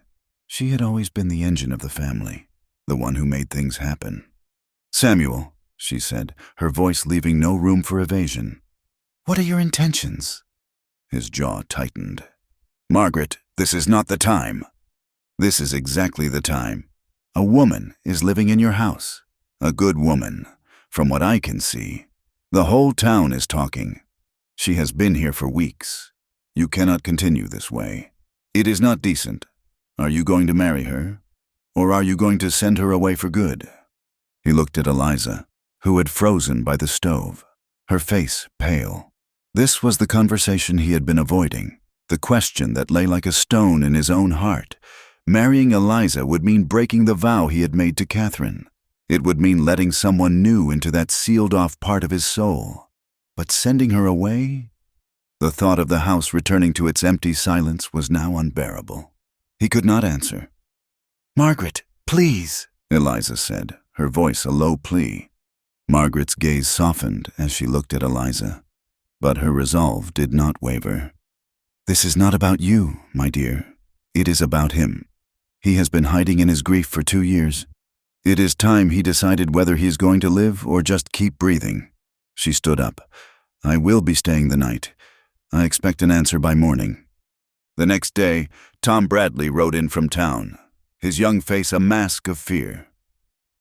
She had always been the engine of the family, the one who made things happen. "Samuel," she said, her voice leaving no room for evasion, "what are your intentions?" His jaw tightened. "Margaret, this is not the time." "This is exactly the time. A woman is living in your house. A good woman. From what I can see, the whole town is talking. She has been here for weeks. You cannot continue this way. It is not decent. Are you going to marry her? Or are you going to send her away for good?" He looked at Eliza, who had frozen by the stove, her face pale. This was the conversation he had been avoiding, the question that lay like a stone in his own heart. Marrying Eliza would mean breaking the vow he had made to Catherine. It would mean letting someone new into that sealed-off part of his soul. But sending her away? The thought of the house returning to its empty silence was now unbearable. He could not answer. "Margaret, please," Eliza said, her voice a low plea. Margaret's gaze softened as she looked at Eliza, but her resolve did not waver. "This is not about you, my dear. It is about him. He has been hiding in his grief for 2 years. It is time he decided whether he is going to live or just keep breathing." She stood up. "I will be staying the night. I expect an answer by morning." The next day, Tom Bradley rode in from town, his young face a mask of fear.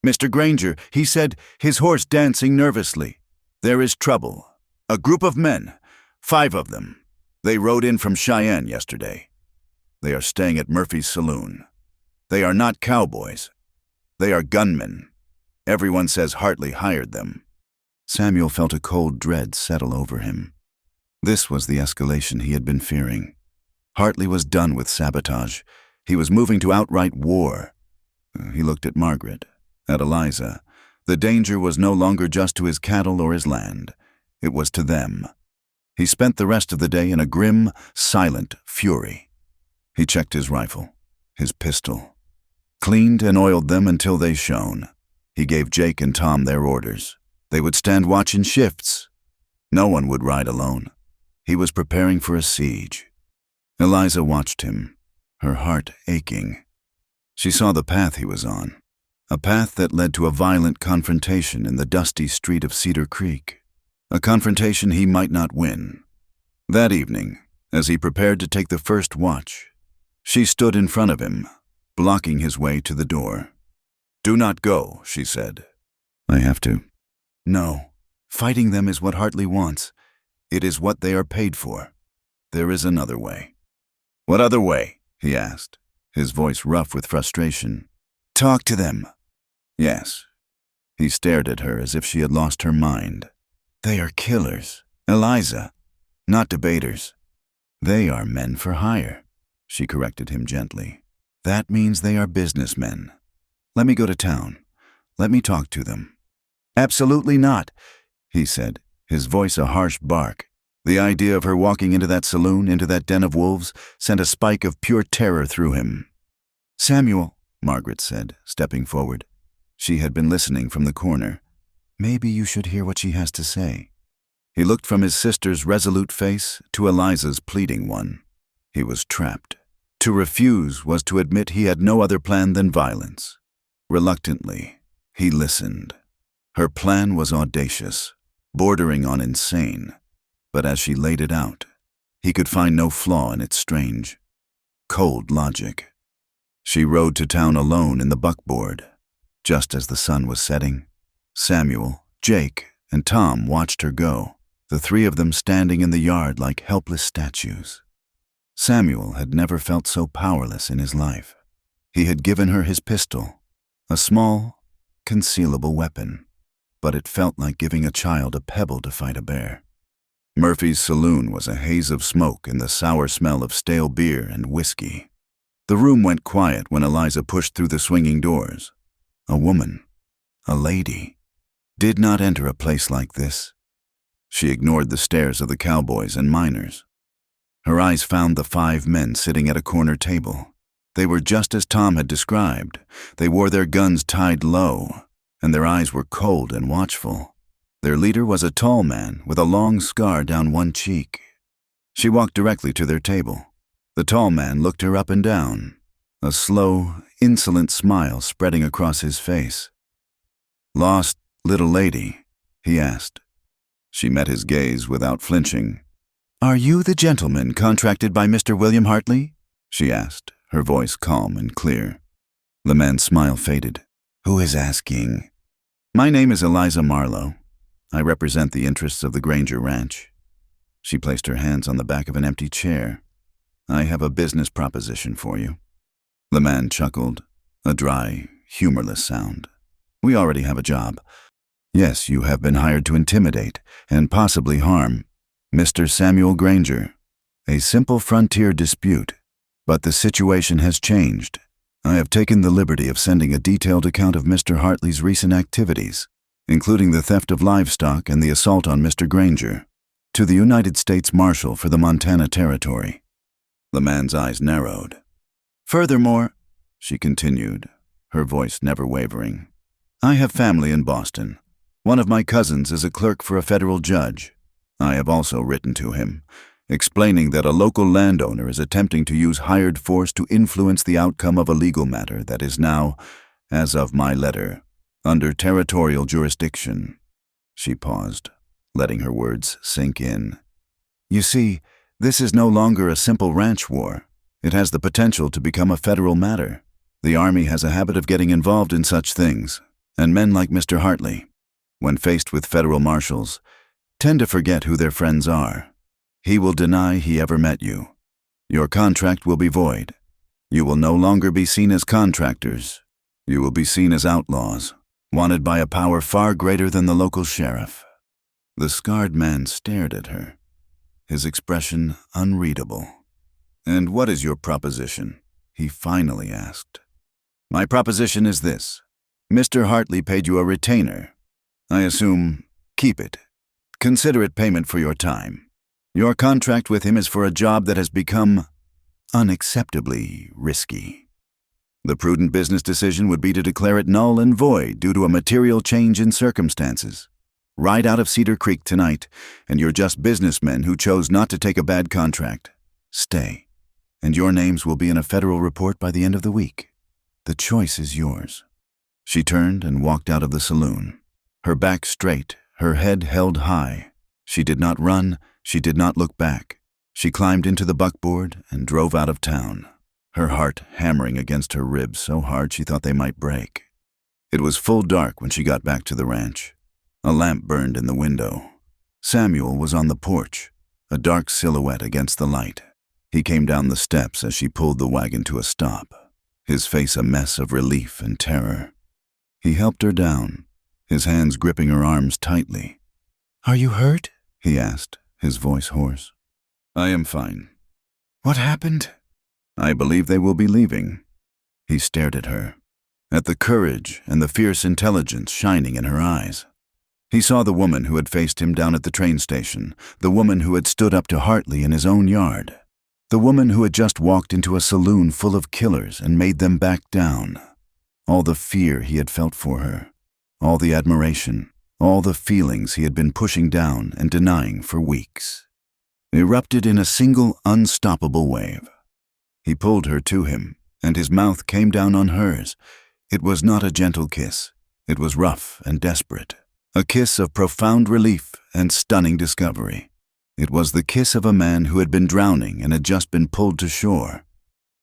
"Mr. Granger," he said, his horse dancing nervously, "there is trouble. A group of men, 5 of them. They rode in from Cheyenne yesterday. They are staying at Murphy's saloon. They are not cowboys. They are gunmen. Everyone says Hartley hired them." Samuel felt a cold dread settle over him. This was the escalation he had been fearing. Hartley was done with sabotage. He was moving to outright war. He looked at Margaret, at Eliza. The danger was no longer just to his cattle or his land. It was to them. He spent the rest of the day in a grim, silent fury. He checked his rifle, his pistol, cleaned and oiled them until they shone. He gave Jake and Tom their orders. They would stand watch in shifts. No one would ride alone. He was preparing for a siege. Eliza watched him, her heart aching. She saw the path he was on, a path that led to a violent confrontation in the dusty street of Cedar Creek, a confrontation he might not win. That evening, as he prepared to take the first watch, she stood in front of him, blocking his way to the door. "Do not go," she said. "I have to." "No. Fighting them is what Hartley wants. It is what they are paid for. There is another way." "What other way?" he asked, his voice rough with frustration. "Talk to them." "Yes." He stared at her as if she had lost her mind. "They are killers, Eliza, not debaters." "They are men for hire," she corrected him gently. "That means they are businessmen. Let me go to town. Let me talk to them." "Absolutely not," he said, his voice a harsh bark. The idea of her walking into that saloon, into that den of wolves, sent a spike of pure terror through him. "Samuel," Margaret said, stepping forward. She had been listening from the corner. "Maybe you should hear what she has to say." He looked from his sister's resolute face to Eliza's pleading one. He was trapped. To refuse was to admit he had no other plan than violence. Reluctantly, he listened. Her plan was audacious, bordering on insane, but as she laid it out, he could find no flaw in its strange, cold logic. She rode to town alone in the buckboard. Just as the sun was setting, Samuel, Jake, and Tom watched her go, the 3 of them standing in the yard like helpless statues. Samuel had never felt so powerless in his life. He had given her his pistol, a small, concealable weapon, but it felt like giving a child a pebble to fight a bear. Murphy's saloon was a haze of smoke and the sour smell of stale beer and whiskey. The room went quiet when Eliza pushed through the swinging doors. A woman, a lady, did not enter a place like this. She ignored the stares of the cowboys and miners. Her eyes found the 5 men sitting at a corner table. They were just as Tom had described. They wore their guns tied low, and their eyes were cold and watchful. Their leader was a tall man with a long scar down one cheek. She walked directly to their table. The tall man looked her up and down, a slow, insolent smile spreading across his face. "Lost, little lady?" he asked. She met his gaze without flinching. "Are you the gentleman contracted by Mr. William Hartley?" she asked, her voice calm and clear. The man's smile faded. "Who is asking?" "My name is Eliza Marlowe. I represent the interests of the Granger Ranch." She placed her hands on the back of an empty chair. "I have a business proposition for you." The man chuckled, a dry, humorless sound. "We already have a job. Yes, you have been hired to intimidate and possibly harm Mr. Samuel Granger. A simple frontier dispute, but the situation has changed. I have taken the liberty of sending a detailed account of Mr. Hartley's recent activities, including the theft of livestock and the assault on Mr. Granger, to the United States Marshal for the Montana Territory. The man's eyes narrowed. Furthermore, she continued, her voice never wavering, I have family in Boston. One of my cousins is a clerk for a federal judge. I have also written to him, explaining that a local landowner is attempting to use hired force to influence the outcome of a legal matter that is now, as of my letter, under territorial jurisdiction. She paused, letting her words sink in. You see, this is no longer a simple ranch war. It has the potential to become a federal matter. The Army has a habit of getting involved in such things, and men like Mr. Hartley, when faced with federal marshals, tend to forget who their friends are. He will deny he ever met you. Your contract will be void. You will no longer be seen as contractors. You will be seen as outlaws, wanted by a power far greater than the local sheriff. The scarred man stared at her, his expression unreadable. And what is your proposition? He finally asked. My proposition is this. Mr. Hartley paid you a retainer. I assume, keep it. Consider it payment for your time. Your contract with him is for a job that has become unacceptably risky. The prudent business decision would be to declare it null and void due to a material change in circumstances. Ride out of Cedar Creek tonight, and you're just businessmen who chose not to take a bad contract. Stay, and your names will be in a federal report by the end of the week. The choice is yours. She turned and walked out of the saloon, her back straight, her head held high. She did not run, she did not look back. She climbed into the buckboard and drove out of town, her heart hammering against her ribs so hard she thought they might break. It was full dark when she got back to the ranch. A lamp burned in the window. Samuel was on the porch, a dark silhouette against the light. He came down the steps as she pulled the wagon to a stop, his face a mess of relief and terror. He helped her down, his hands gripping her arms tightly. Are you hurt? He asked, his voice hoarse. I am fine. What happened? I believe they will be leaving. He stared at her, at the courage and the fierce intelligence shining in her eyes. He saw the woman who had faced him down at the train station, the woman who had stood up to Hartley in his own yard, the woman who had just walked into a saloon full of killers and made them back down. All the fear he had felt for her, all the admiration, all the feelings he had been pushing down and denying for weeks, erupted in a single unstoppable wave. He pulled her to him, and his mouth came down on hers. It was not a gentle kiss. It was rough and desperate. A kiss of profound relief and stunning discovery. It was the kiss of a man who had been drowning and had just been pulled to shore.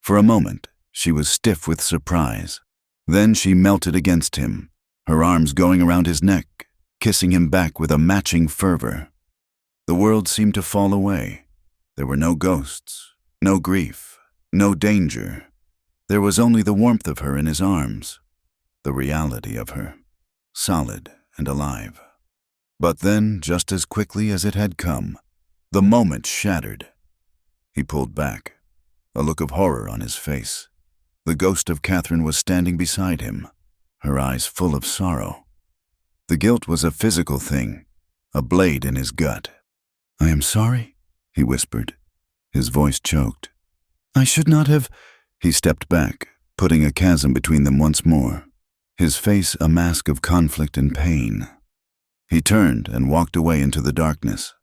For a moment, she was stiff with surprise. Then she melted against him, her arms going around his neck, kissing him back with a matching fervor. The world seemed to fall away. There were no ghosts, no grief, no danger. There was only the warmth of her in his arms, the reality of her, solid and alive. But then, just as quickly as it had come, the moment shattered. He pulled back, a look of horror on his face. The ghost of Catherine was standing beside him, her eyes full of sorrow. The guilt was a physical thing, a blade in his gut. I am sorry, he whispered, his voice choked. I should not have. He stepped back, putting a chasm between them once more, his face a mask of conflict and pain. He turned and walked away into the darkness,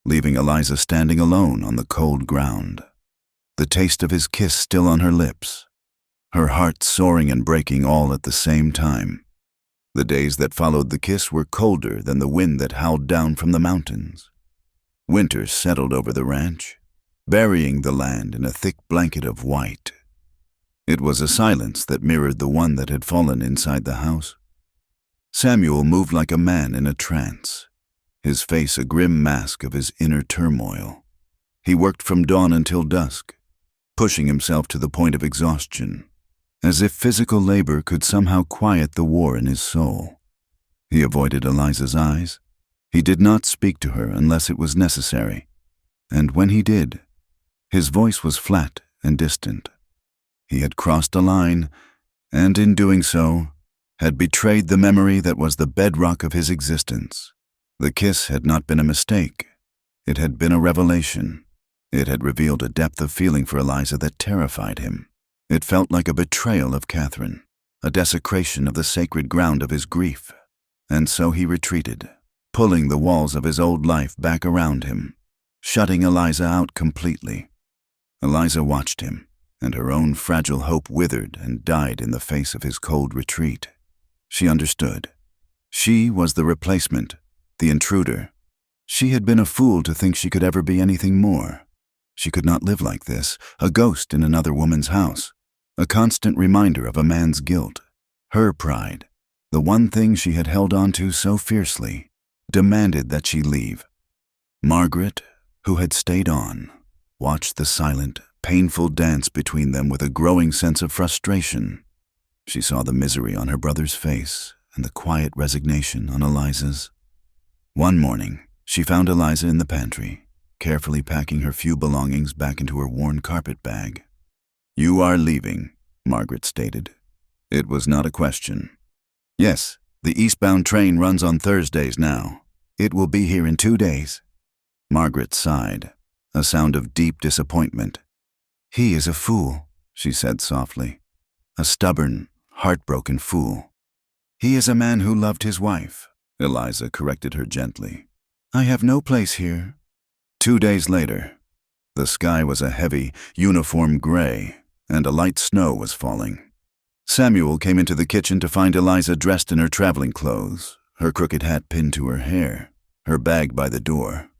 leaving Eliza standing alone on the cold ground, the taste of his kiss still on her lips, her heart soaring and breaking all at the same time. The days that followed the kiss were colder than the wind that howled down from the mountains. Winter settled over the ranch, burying the land in a thick blanket of white. It was a silence that mirrored the one that had fallen inside the house. Samuel moved like a man in a trance, his face a grim mask of his inner turmoil. He worked from dawn until dusk, pushing himself to the point of exhaustion, as if physical labor could somehow quiet the war in his soul. He avoided Eliza's eyes. He did not speak to her unless it was necessary, and when he did, his voice was flat and distant. He had crossed a line, and in doing so, had betrayed the memory that was the bedrock of his existence. The kiss had not been a mistake. It had been a revelation. It had revealed a depth of feeling for Eliza that terrified him. It felt like a betrayal of Catherine, a desecration of the sacred ground of his grief. And so he retreated, pulling the walls of his old life back around him, shutting Eliza out completely. Eliza watched him, and her own fragile hope withered and died in the face of his cold retreat. She understood. She was the replacement, the intruder. She had been a fool to think she could ever be anything more. She could not live like this, a ghost in another woman's house, a constant reminder of a man's guilt. Her pride, the one thing she had held on to so fiercely, demanded that she leave. Margaret, who had stayed on, watched the silent, painful dance between them with a growing sense of frustration. She saw the misery on her brother's face and the quiet resignation on Eliza's. One morning, she found Eliza in the pantry, carefully packing her few belongings back into her worn carpet bag. "You are leaving," Margaret stated. It was not a question. "Yes, the eastbound train runs on Thursdays now. It will be here in 2 days." Margaret sighed, a sound of deep disappointment. "He is a fool," she said softly. "A stubborn, heartbroken fool." "He is a man who loved his wife," Eliza corrected her gently. "I have no place here." 2 days later, the sky was a heavy, uniform gray, and a light snow was falling. Samuel came into the kitchen to find Eliza dressed in her traveling clothes, her crooked hat pinned to her hair, her bag by the door.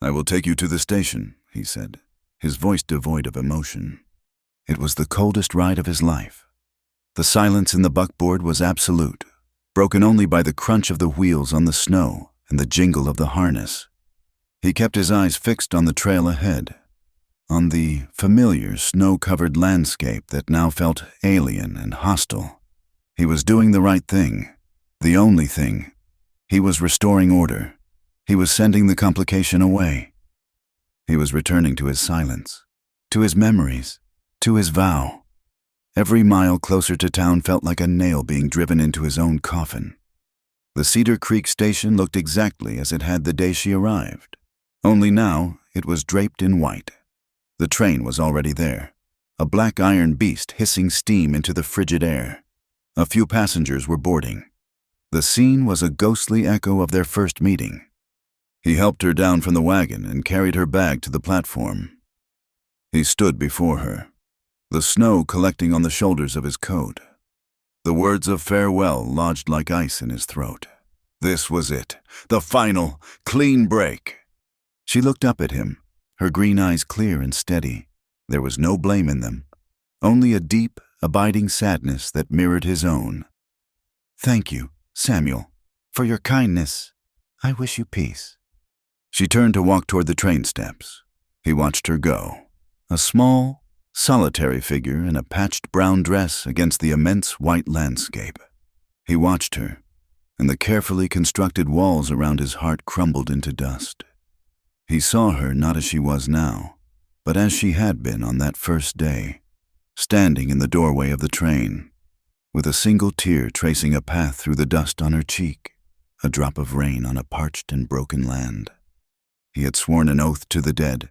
"I will take you to the station," he said, his voice devoid of emotion. It was the coldest ride of his life. The silence in the buckboard was absolute, broken only by the crunch of the wheels on the snow and the jingle of the harness. He kept his eyes fixed on the trail ahead, on the familiar snow-covered landscape that now felt alien and hostile. He was doing the right thing, the only thing. He was restoring order. He was sending the complication away. He was returning to his silence, to his memories, to his vow. Every mile closer to town felt like a nail being driven into his own coffin. The Cedar Creek station looked exactly as it had the day she arrived, only now it was draped in white. The train was already there, a black iron beast hissing steam into the frigid air. A few passengers were boarding. The scene was a ghostly echo of their first meeting. He helped her down from the wagon and carried her bag to the platform. He stood before her, the snow collecting on the shoulders of his coat. The words of farewell lodged like ice in his throat. This was it, the final, clean break. She looked up at him, her green eyes clear and steady. There was no blame in them, only a deep, abiding sadness that mirrored his own. "Thank you, Samuel, for your kindness. I wish you peace." She turned to walk toward the train steps. He watched her go, a small, solitary figure in a patched brown dress against the immense white landscape. He watched her, and the carefully constructed walls around his heart crumbled into dust. He saw her not as she was now, but as she had been on that first day, standing in the doorway of the train, with a single tear tracing a path through the dust on her cheek, a drop of rain on a parched and broken land. He had sworn an oath to the dead,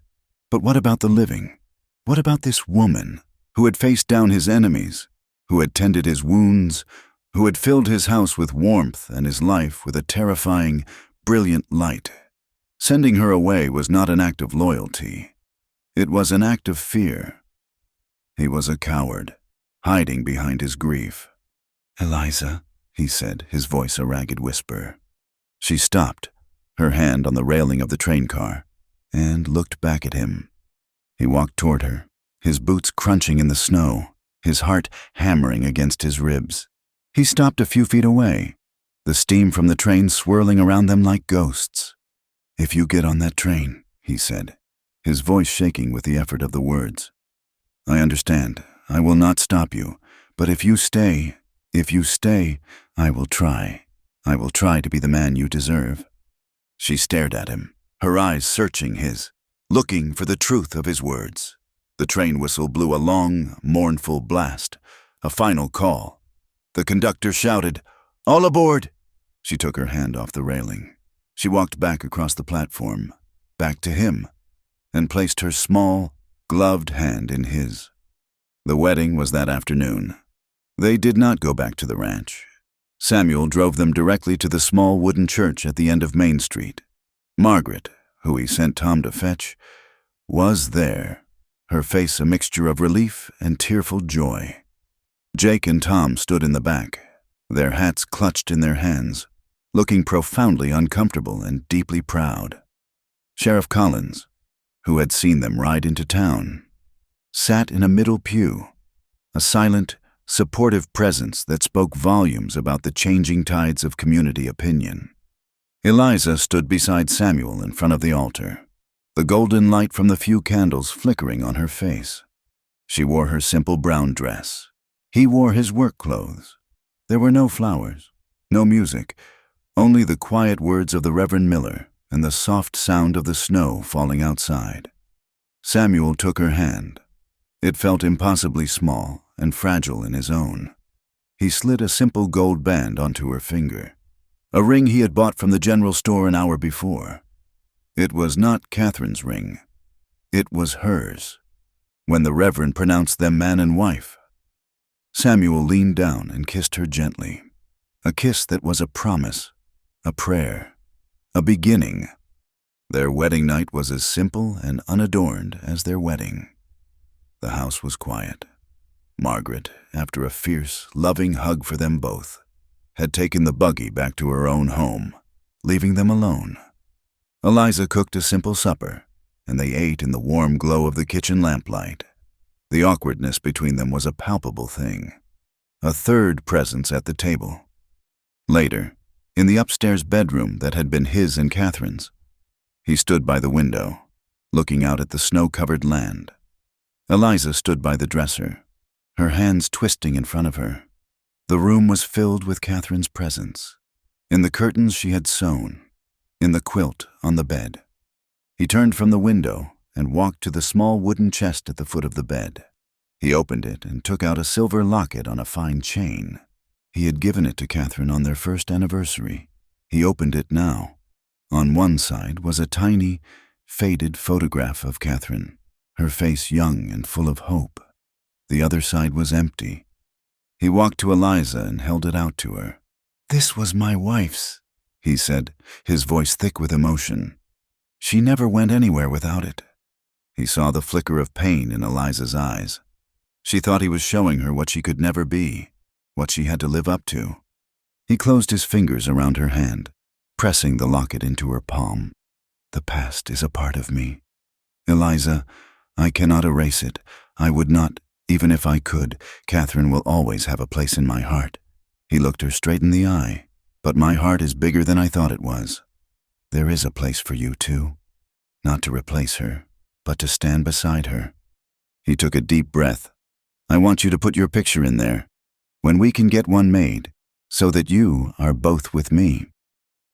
but what about the living? What about this woman who had faced down his enemies, who had tended his wounds, who had filled his house with warmth and his life with a terrifying, brilliant light? Sending her away was not an act of loyalty. It was an act of fear. He was a coward, hiding behind his grief. "Eliza," he said, his voice a ragged whisper. She stopped, her hand on the railing of the train car, and looked back at him. He walked toward her, his boots crunching in the snow, his heart hammering against his ribs. He stopped a few feet away, the steam from the train swirling around them like ghosts. "If you get on that train," he said, his voice shaking with the effort of the words. "I understand. I will not stop you. But if you stay, I will try. I will try to be the man you deserve." She stared at him, her eyes searching his, looking for the truth of his words. The train whistle blew a long, mournful blast, a final call. The conductor shouted, "All aboard!" She took her hand off the railing. She walked back across the platform, back to him, and placed her small, gloved hand in his. The wedding was that afternoon. They did not go back to the ranch. Samuel drove them directly to the small wooden church at the end of Main Street. Margaret, who he sent Tom to fetch, was there, her face a mixture of relief and tearful joy. Jake and Tom stood in the back, their hats clutched in their hands, looking profoundly uncomfortable and deeply proud. Sheriff Collins, who had seen them ride into town, sat in a middle pew, a silent, supportive presence that spoke volumes about the changing tides of community opinion. Eliza stood beside Samuel in front of the altar, the golden light from the few candles flickering on her face. She wore her simple brown dress. He wore his work clothes. There were no flowers, no music, only the quiet words of the Reverend Miller and the soft sound of the snow falling outside. Samuel took her hand. It felt impossibly small and fragile in his own. He slid a simple gold band onto her finger, a ring he had bought from the general store an hour before. It was not Catherine's ring. It was hers, when the Reverend pronounced them man and wife. Samuel leaned down and kissed her gently, a kiss that was a promise, a prayer, a beginning. Their wedding night was as simple and unadorned as their wedding. The house was quiet. Margaret, after a fierce, loving hug for them both, had taken the buggy back to her own home, leaving them alone. Eliza cooked a simple supper, and they ate in the warm glow of the kitchen lamplight. The awkwardness between them was a palpable thing, a third presence at the table. Later, in the upstairs bedroom that had been his and Catherine's, he stood by the window, looking out at the snow-covered land. Eliza stood by the dresser, her hands twisting in front of her. The room was filled with Catherine's presence, in the curtains she had sewn, in the quilt on the bed. He turned from the window and walked to the small wooden chest at the foot of the bed. He opened it and took out a silver locket on a fine chain. He had given it to Catherine on their first anniversary. He opened it now. On one side was a tiny, faded photograph of Catherine, her face young and full of hope. The other side was empty. He walked to Eliza and held it out to her. "This was my wife's," he said, his voice thick with emotion. "She never went anywhere without it." He saw the flicker of pain in Eliza's eyes. She thought he was showing her what she could never be, what she had to live up to. He closed his fingers around her hand, pressing the locket into her palm. "The past is a part of me. Eliza, I cannot erase it. I would not, even if I could. Catherine will always have a place in my heart." He looked her straight in the eye. "But my heart is bigger than I thought it was. There is a place for you, too. Not to replace her, but to stand beside her." He took a deep breath. "I want you to put your picture in there, when we can get one made, so that you are both with me."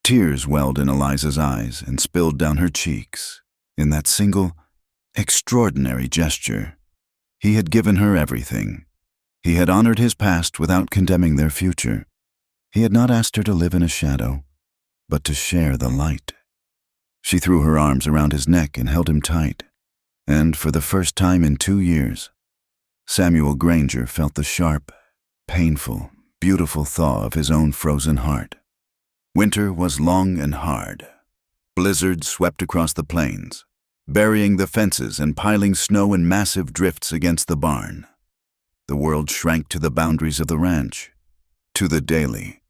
Tears welled in Eliza's eyes and spilled down her cheeks. In that single, extraordinary gesture, he had given her everything. He had honored his past without condemning their future. He had not asked her to live in a shadow, but to share the light. She threw her arms around his neck and held him tight, and for the first time in 2 years, Samuel Granger felt the sharp, painful, beautiful thaw of his own frozen heart. Winter was long and hard. Blizzards swept across the plains, burying the fences and piling snow in massive drifts against the barn. The world shrank to the boundaries of the ranch, to the daily,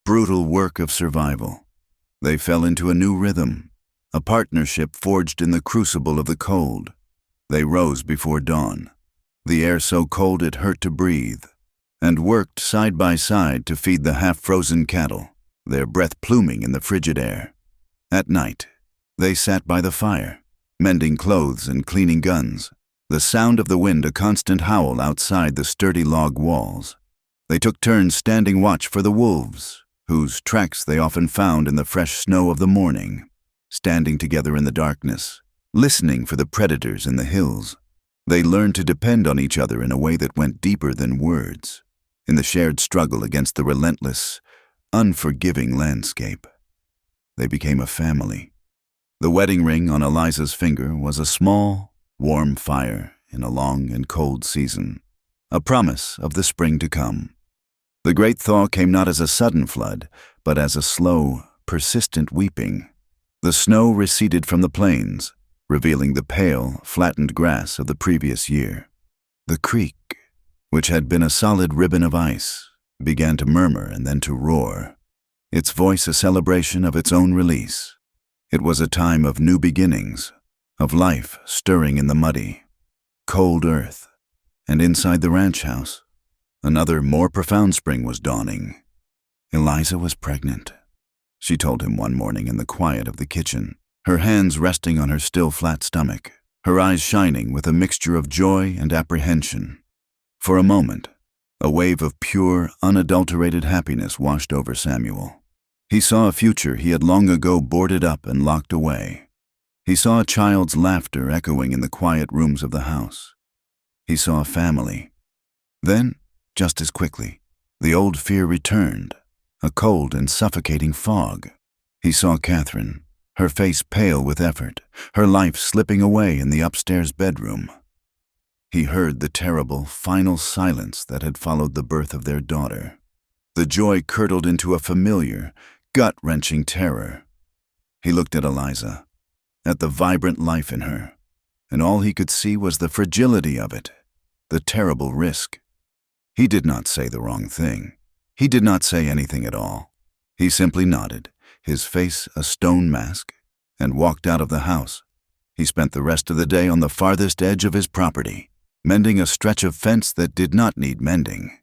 brutal work of survival. They fell into a new rhythm, a partnership forged in the crucible of the cold. They rose before dawn, the air so cold it hurt to breathe, and worked side by side to feed the half-frozen cattle, their breath pluming in the frigid air. At night, they sat by the fire, mending clothes and cleaning guns, the sound of the wind a constant howl outside the sturdy log walls. They took turns standing watch for the wolves, whose tracks they often found in the fresh snow of the morning, standing together in the darkness, listening for the predators in the hills. They learned to depend on each other in a way that went deeper than words, in the shared struggle against the relentless, unforgiving landscape. They became a family. The wedding ring on Eliza's finger was a small, warm fire in a long and cold season, a promise of the spring to come. The great thaw came not as a sudden flood, but as a slow, persistent weeping. The snow receded from the plains, revealing the pale, flattened grass of the previous year. The creek, which had been a solid ribbon of ice, began to murmur and then to roar, its voice a celebration of its own release. It was a time of new beginnings, of life stirring in the muddy, cold earth, and inside the ranch house, another more profound spring was dawning. Eliza was pregnant, she told him one morning in the quiet of the kitchen, her hands resting on her still flat stomach, her eyes shining with a mixture of joy and apprehension. For a moment, a wave of pure, unadulterated happiness washed over Samuel. He saw a future he had long ago boarded up and locked away. He saw a child's laughter echoing in the quiet rooms of the house. He saw a family. Then, just as quickly, the old fear returned, a cold and suffocating fog. He saw Catherine, her face pale with effort, her life slipping away in the upstairs bedroom. He heard the terrible, final silence that had followed the birth of their daughter. The joy curdled into a familiar, gut-wrenching terror. He looked at Eliza, at the vibrant life in her, and all he could see was the fragility of it, the terrible risk. He did not say the wrong thing. He did not say anything at all. He simply nodded, his face a stone mask, and walked out of the house. He spent the rest of the day on the farthest edge of his property, mending a stretch of fence that did not need mending,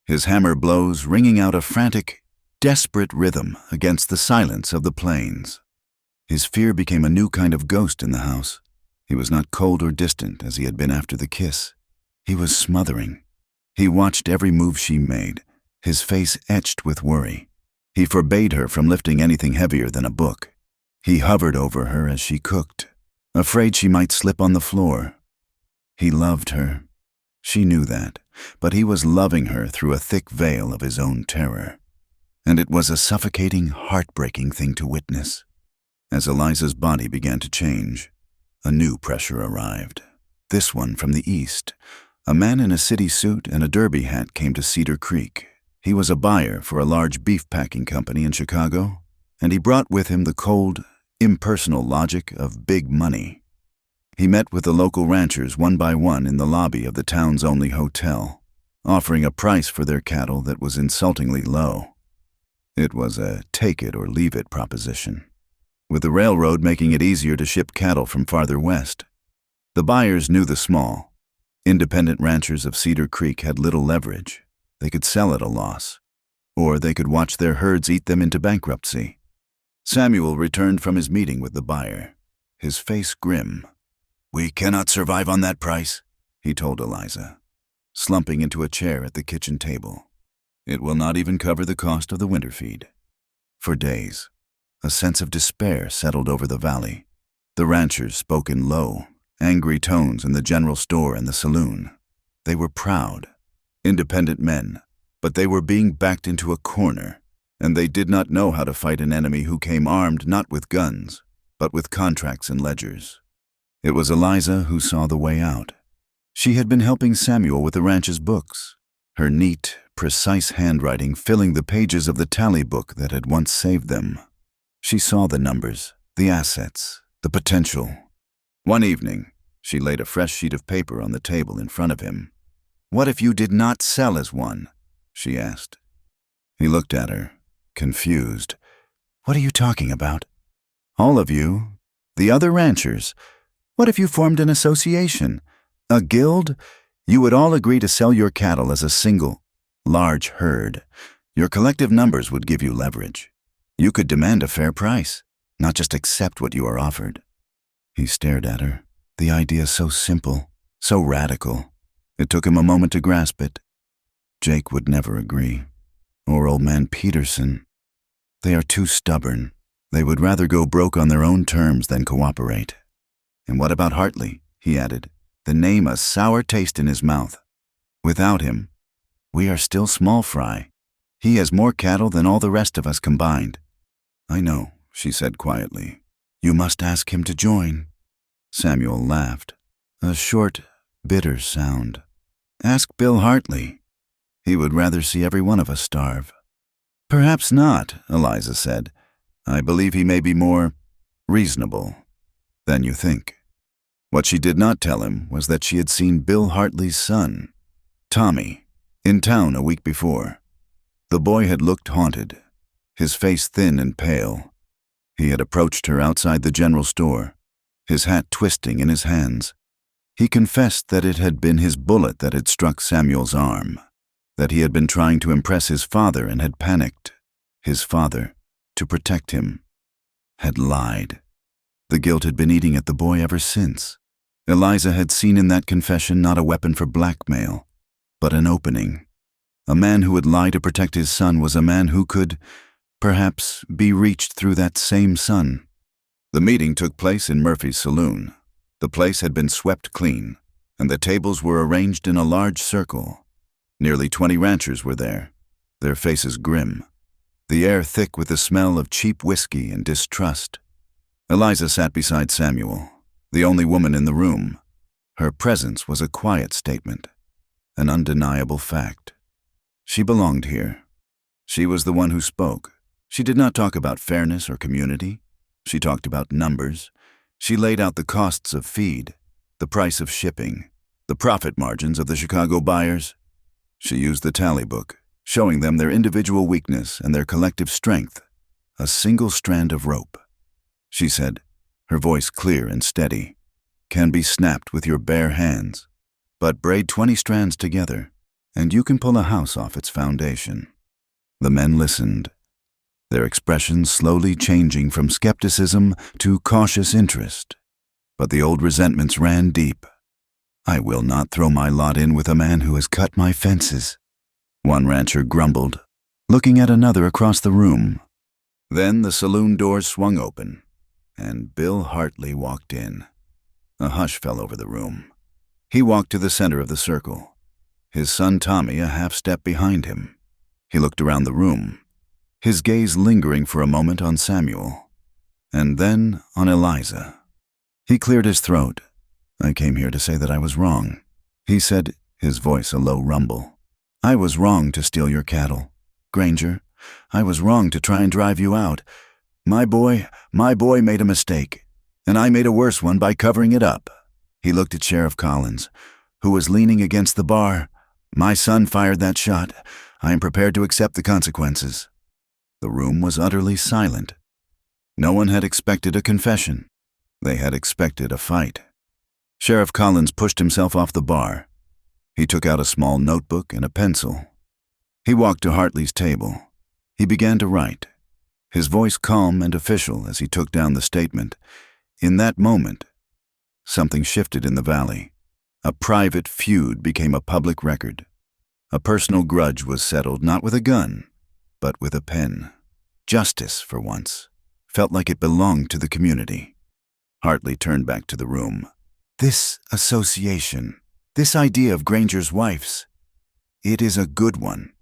his hammer blows ringing out a frantic, desperate rhythm against the silence of the plains. His fear became a new kind of ghost in the house. He was not cold or distant as he had been after the kiss. He was smothering. He watched every move she made, his face etched with worry. He forbade her from lifting anything heavier than a book. He hovered over her as she cooked, afraid she might slip on the floor. He loved her. She knew that, but he was loving her through a thick veil of his own terror. And it was a suffocating, heartbreaking thing to witness. As Eliza's body began to change, a new pressure arrived. This one from the east. A man in a city suit and a derby hat came to Cedar Creek. He was a buyer for a large beef packing company in Chicago, and he brought with him the cold, impersonal logic of big money. He met with the local ranchers one by one in the lobby of the town's only hotel, offering a price for their cattle that was insultingly low. It was a take-it-or-leave-it proposition, with the railroad making it easier to ship cattle from farther west. The buyers knew the small, independent ranchers of Cedar Creek had little leverage. They could sell at a loss, or they could watch their herds eat them into bankruptcy. Samuel returned from his meeting with the buyer, his face grim. "We cannot survive on that price," he told Eliza, slumping into a chair at the kitchen table. "It will not even cover the cost of the winter feed." For days, a sense of despair settled over the valley. The ranchers spoke in low, angry tones in the general store and the saloon. They were proud, independent men, but they were being backed into a corner, and they did not know how to fight an enemy who came armed not with guns, but with contracts and ledgers. It was Eliza who saw the way out. She had been helping Samuel with the ranch's books, her neat, precise handwriting filling the pages of the tally book that had once saved them. She saw the numbers, the assets, the potential. One evening, she laid a fresh sheet of paper on the table in front of him. "What if you did not sell as one?" she asked. He looked at her, confused. "What are you talking about?" "All of you, the other ranchers. What if you formed an association, a guild? You would all agree to sell your cattle as a single, large herd. Your collective numbers would give you leverage. You could demand a fair price, not just accept what you are offered." He stared at her, the idea so simple, so radical. It took him a moment to grasp it. Jake would never agree, or old man Peterson. They are too stubborn. They would rather go broke on their own terms than cooperate. "And what about Hartley?" he added. the name a sour taste in his mouth. Without him, we are still small fry. He has more cattle than all the rest of us combined. I know, she said quietly. You must ask him to join. Samuel laughed, a short, bitter sound. Ask Bill Hartley. He would rather see every one of us starve. Perhaps not, Eliza said. I believe he may be more reasonable than you think. What she did not tell him was that she had seen Bill Hartley's son, Tommy, in town a week before. The boy had looked haunted, his face thin and pale. He had approached her outside the general store, his hat twisting in his hands. He confessed that it had been his bullet that had struck Samuel's arm, that he had been trying to impress his father and had panicked. His father, to protect him, had lied. The guilt had been eating at the boy ever since. Eliza had seen in that confession not a weapon for blackmail, but an opening. A man who would lie to protect his son was a man who could, perhaps, be reached through that same son. The meeting took place in Murphy's saloon. The place had been swept clean, and the tables were arranged in a large circle. Nearly 20 ranchers were there, their faces grim, the air thick with the smell of cheap whiskey and distrust. Eliza sat beside Samuel, the only woman in the room. Her presence was a quiet statement, an undeniable fact. She belonged here. She was the one who spoke. She did not talk about fairness or community. She talked about numbers. She laid out the costs of feed, the price of shipping, the profit margins of the Chicago buyers. She used the tally book, showing them their individual weakness and their collective strength, a single strand of rope. She said, her voice clear and steady, can be snapped with your bare hands, but braid 20 strands together, and you can pull a house off its foundation. The men listened, their expressions slowly changing from skepticism to cautious interest. But the old resentments ran deep. I will not throw my lot in with a man who has cut my fences, one rancher grumbled, looking at another across the room. Then the saloon doors swung open, and Bill Hartley walked in. A hush fell over the room. He walked to the center of the circle, his son Tommy a half step behind him. He looked around the room, his gaze lingering for a moment on Samuel, and then on Eliza. He cleared his throat. I came here to say that I was wrong, he said, his voice a low rumble. I was wrong to steal your cattle, Granger. I was wrong to try and drive you out. My boy made a mistake, and I made a worse one by covering it up. He looked at Sheriff Collins, who was leaning against the bar. My son fired that shot. I am prepared to accept the consequences. The room was utterly silent. No one had expected a confession. They had expected a fight. Sheriff Collins pushed himself off the bar. He took out a small notebook and a pencil. He walked to Hartley's table. He began to write, his voice calm and official as he took down the statement. In that moment, something shifted in the valley. A private feud became a public record. A personal grudge was settled not with a gun, but with a pen. Justice, for once, felt like it belonged to the community. Hartley turned back to the room. This association, this idea of Granger's wife's, it is a good one.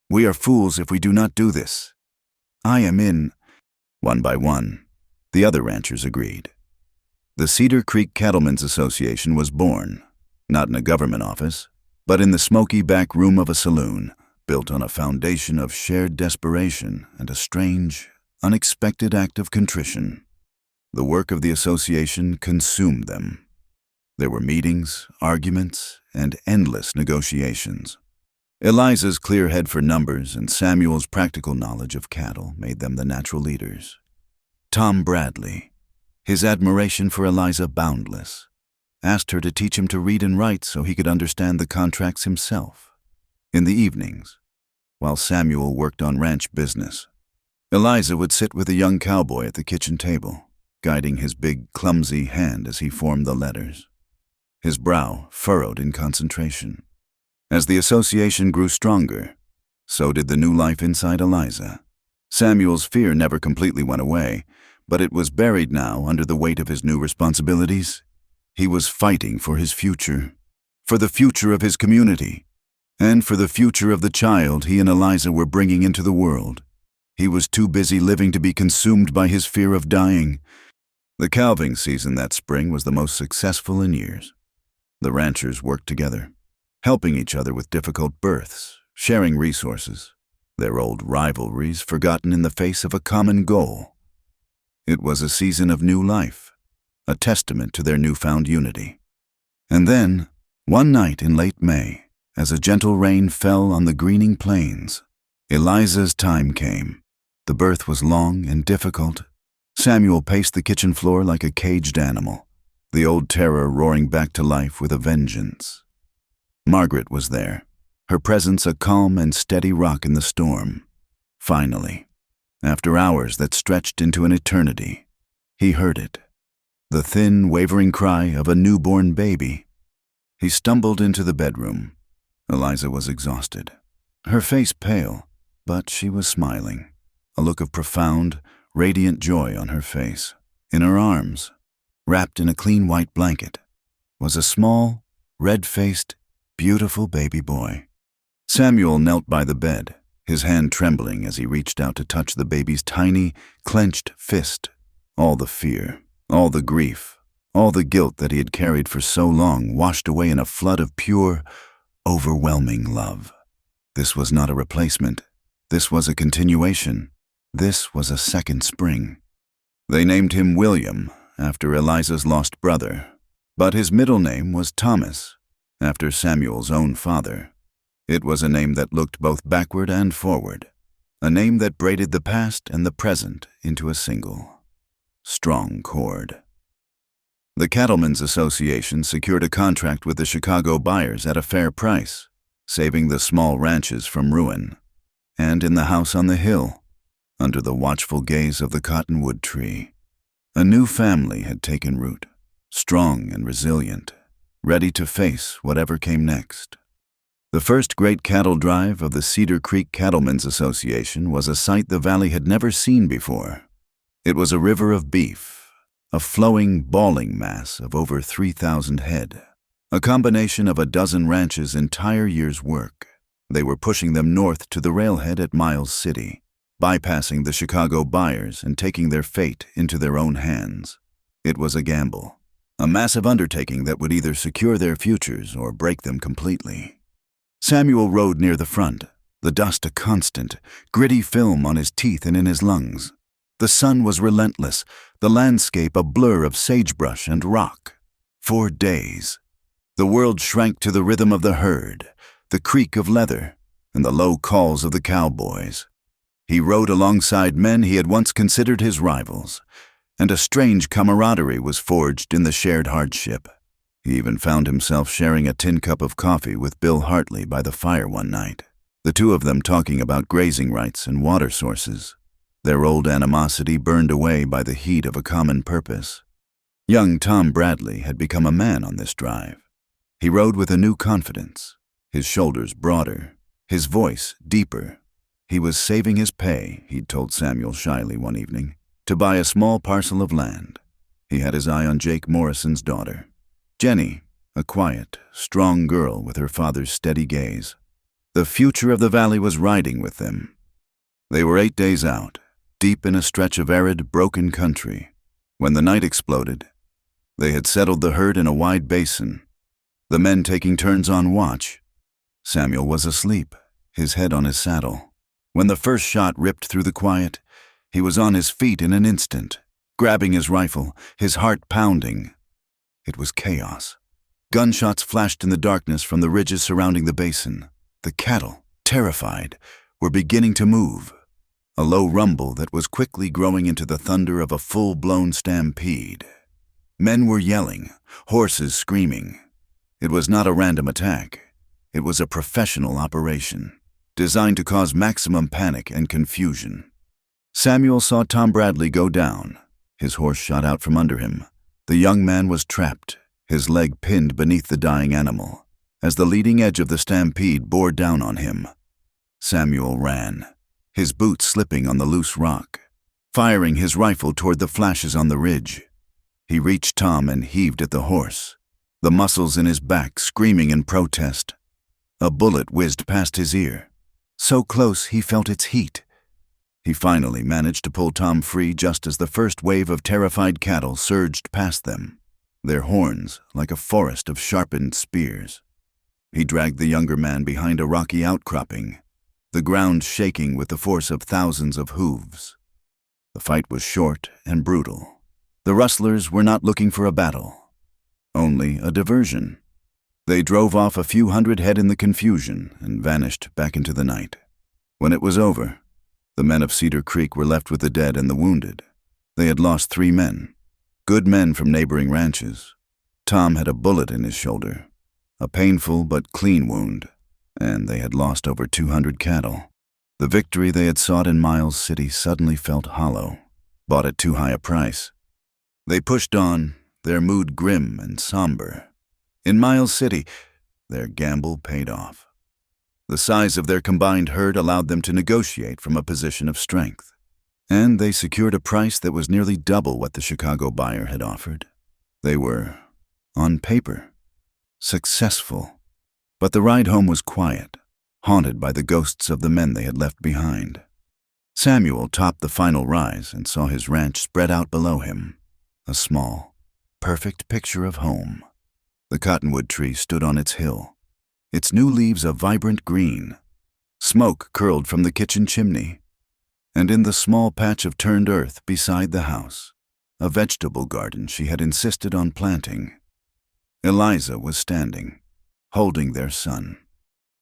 We are fools if we do not do this. I am in. One by one, the other ranchers agreed. The Cedar Creek Cattlemen's Association was born, not in a government office, but in the smoky back room of a saloon, built on a foundation of shared desperation and a strange, unexpected act of contrition. The work of the association consumed them. There were meetings, arguments, and endless negotiations. Eliza's clear head for numbers and Samuel's practical knowledge of cattle made them the natural leaders. Tom Bradley, his admiration for Eliza boundless, asked her to teach him to read and write so he could understand the contracts himself. In the evenings, while Samuel worked on ranch business, Eliza would sit with a young cowboy at the kitchen table, guiding his big, clumsy hand as he formed the letters. His brow furrowed in concentration. As the association grew stronger, so did the new life inside Eliza. Samuel's fear never completely went away, but it was buried now under the weight of his new responsibilities. He was fighting for his future, for the future of his community, and for the future of the child he and Eliza were bringing into the world. He was too busy living to be consumed by his fear of dying. The calving season that spring was the most successful in years. The ranchers worked together, helping each other with difficult births, sharing resources, their old rivalries forgotten in the face of a common goal. It was a season of new life, a testament to their newfound unity. And then, one night in late May, as a gentle rain fell on the greening plains, Eliza's time came. The birth was long and difficult. Samuel paced the kitchen floor like a caged animal, the old terror roaring back to life with a vengeance. Margaret was there, her presence a calm and steady rock in the storm. Finally, after hours that stretched into an eternity, he heard it, the thin, wavering cry of a newborn baby. He stumbled into the bedroom. Eliza was exhausted, her face pale, but she was smiling, a look of profound, radiant joy on her face. In her arms, wrapped in a clean white blanket, was a small, red-faced, beautiful baby boy. Samuel knelt by the bed, his hand trembling as he reached out to touch the baby's tiny, clenched fist. All the fear, all the grief, all the guilt that he had carried for so long washed away in a flood of pure, overwhelming love. This was not a replacement. This was a continuation. This was a second spring. They named him William, after Eliza's lost brother, but his middle name was Thomas, after Samuel's own father. It was a name that looked both backward and forward, a name that braided the past and the present into a single, strong cord. The Cattlemen's Association secured a contract with the Chicago buyers at a fair price, saving the small ranches from ruin. And in the house on the hill, under the watchful gaze of the cottonwood tree, a new family had taken root, strong and resilient, ready to face whatever came next. The first great cattle drive of the Cedar Creek Cattlemen's Association was a sight the valley had never seen before. It was a river of beef, a flowing, bawling mass of over 3,000 head, a combination of a dozen ranches' entire year's work. They were pushing them north to the railhead at Miles City, bypassing the Chicago buyers and taking their fate into their own hands. It was a gamble, a massive undertaking that would either secure their futures or break them completely. Samuel rode near the front, the dust a constant, gritty film on his teeth and in his lungs. The sun was relentless, the landscape a blur of sagebrush and rock. For days, the world shrank to the rhythm of the herd, the creak of leather, and the low calls of the cowboys. He rode alongside men he had once considered his rivals, and a strange camaraderie was forged in the shared hardship. He even found himself sharing a tin cup of coffee with Bill Hartley by the fire one night, the two of them talking about grazing rights and water sources, their old animosity burned away by the heat of a common purpose. Young Tom Bradley had become a man on this drive. He rode with a new confidence, his shoulders broader, his voice deeper. He was saving his pay, he'd told Samuel shyly one evening, to buy a small parcel of land. He had his eye on Jake Morrison's daughter, Jenny, a quiet, strong girl with her father's steady gaze. The future of the valley was riding with them. They were 8 days out, deep in a stretch of arid, broken country. When the night exploded, they had settled the herd in a wide basin, the men taking turns on watch. Samuel was asleep, his head on his saddle. When the first shot ripped through the quiet, he was on his feet in an instant, grabbing his rifle, his heart pounding. It was chaos. Gunshots flashed in the darkness from the ridges surrounding the basin. The cattle, terrified, were beginning to move, a low rumble that was quickly growing into the thunder of a full-blown stampede. Men were yelling, horses screaming. It was not a random attack. It was a professional operation, designed to cause maximum panic and confusion. Samuel saw Tom Bradley go down. His horse shot out from under him. The young man was trapped, his leg pinned beneath the dying animal, as the leading edge of the stampede bore down on him. Samuel ran, his boots slipping on the loose rock, firing his rifle toward the flashes on the ridge. He reached Tom and heaved at the horse, the muscles in his back screaming in protest. A bullet whizzed past his ear, so close he felt its heat. He finally managed to pull Tom free just as the first wave of terrified cattle surged past them, their horns like a forest of sharpened spears. He dragged the younger man behind a rocky outcropping, the ground shaking with the force of thousands of hooves. The fight was short and brutal. The rustlers were not looking for a battle, only a diversion. They drove off a few hundred head in the confusion and vanished back into the night. When it was over, the men of Cedar Creek were left with the dead and the wounded. They had lost 3 men, good men from neighboring ranches. Tom had a bullet in his shoulder, a painful but clean wound, and they had lost over 200 cattle. The victory they had sought in Miles City suddenly felt hollow, bought at too high a price. They pushed on, their mood grim and somber. In Miles City, their gamble paid off. The size of their combined herd allowed them to negotiate from a position of strength, and they secured a price that was nearly double what the Chicago buyer had offered. They were, on paper, successful. But the ride home was quiet, haunted by the ghosts of the men they had left behind. Samuel topped the final rise and saw his ranch spread out below him, a small, perfect picture of home. The cottonwood tree stood on its hill, its new leaves a vibrant green. Smoke curled from the kitchen chimney, and in the small patch of turned earth beside the house, a vegetable garden she had insisted on planting. Eliza was standing, holding their son.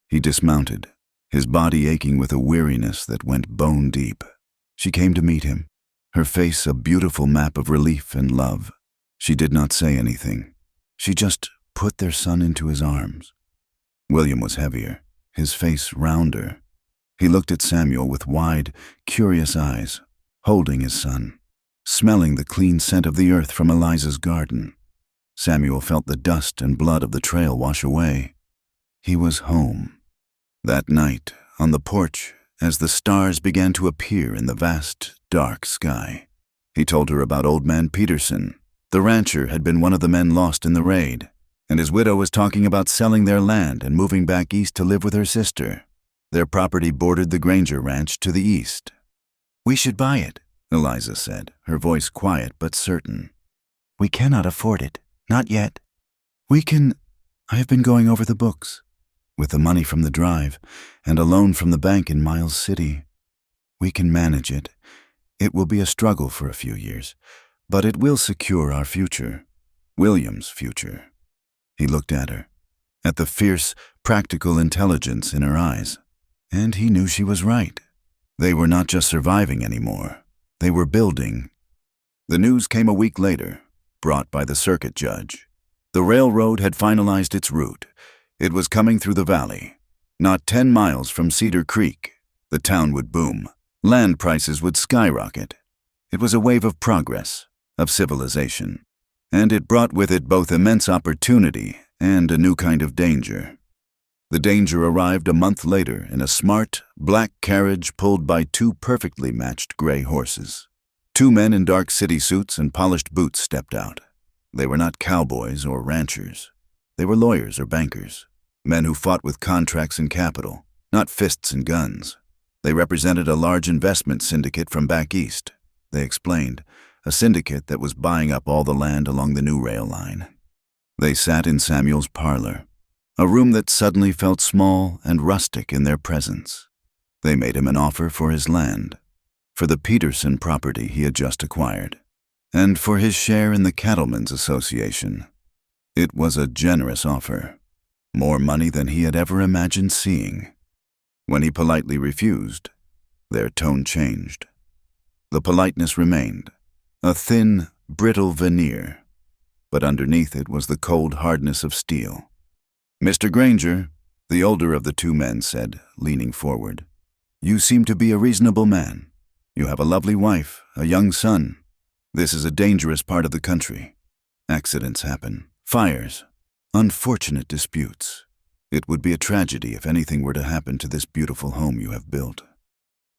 He dismounted, his body aching with a weariness that went bone deep. She came to meet him, her face a beautiful map of relief and love. She did not say anything. She just put their son into his arms. William was heavier, his face rounder. He looked at Samuel with wide, curious eyes, holding his son, smelling the clean scent of the earth from Eliza's garden. Samuel felt the dust and blood of the trail wash away. He was home. That night, on the porch, as the stars began to appear in the vast, dark sky, he told her about Old Man Peterson. The rancher had been one of the men lost in the raid, and his widow was talking about selling their land and moving back east to live with her sister. Their property bordered the Granger Ranch to the east. "We should buy it," Eliza said, her voice quiet but certain. "We cannot afford it. Not yet. We can. I have been going over the books. With the money from the drive and a loan from the bank in Miles City, we can manage it. It will be a struggle for a few years, but it will secure our future, William's future." He looked at her, at the fierce, practical intelligence in her eyes, and he knew she was right. They were not just surviving anymore. They were building. The news came a week later, brought by the circuit judge. The railroad had finalized its route. It was coming through the valley. Not 10 miles from Cedar Creek, the town would boom. Land prices would skyrocket. It was a wave of progress, of civilization, and it brought with it both immense opportunity and a new kind of danger. The danger arrived a month later in a smart, black carriage pulled by 2 perfectly matched gray horses. 2 men in dark city suits and polished boots stepped out. They were not cowboys or ranchers. They were lawyers or bankers, men who fought with contracts and capital, not fists and guns. They represented a large investment syndicate from back east, they explained, a syndicate that was buying up all the land along the new rail line. They sat in Samuel's parlor, a room that suddenly felt small and rustic in their presence. They made him an offer for his land, for the Peterson property he had just acquired, and for his share in the Cattlemen's Association. It was a generous offer, more money than he had ever imagined seeing. When he politely refused, their tone changed. The politeness remained, a thin, brittle veneer, but underneath it was the cold hardness of steel. "Mr. Granger," the older of the 2 men said, leaning forward, "you seem to be a reasonable man. You have a lovely wife, a young son. This is a dangerous part of the country. Accidents happen, fires, unfortunate disputes. It would be a tragedy if anything were to happen to this beautiful home you have built."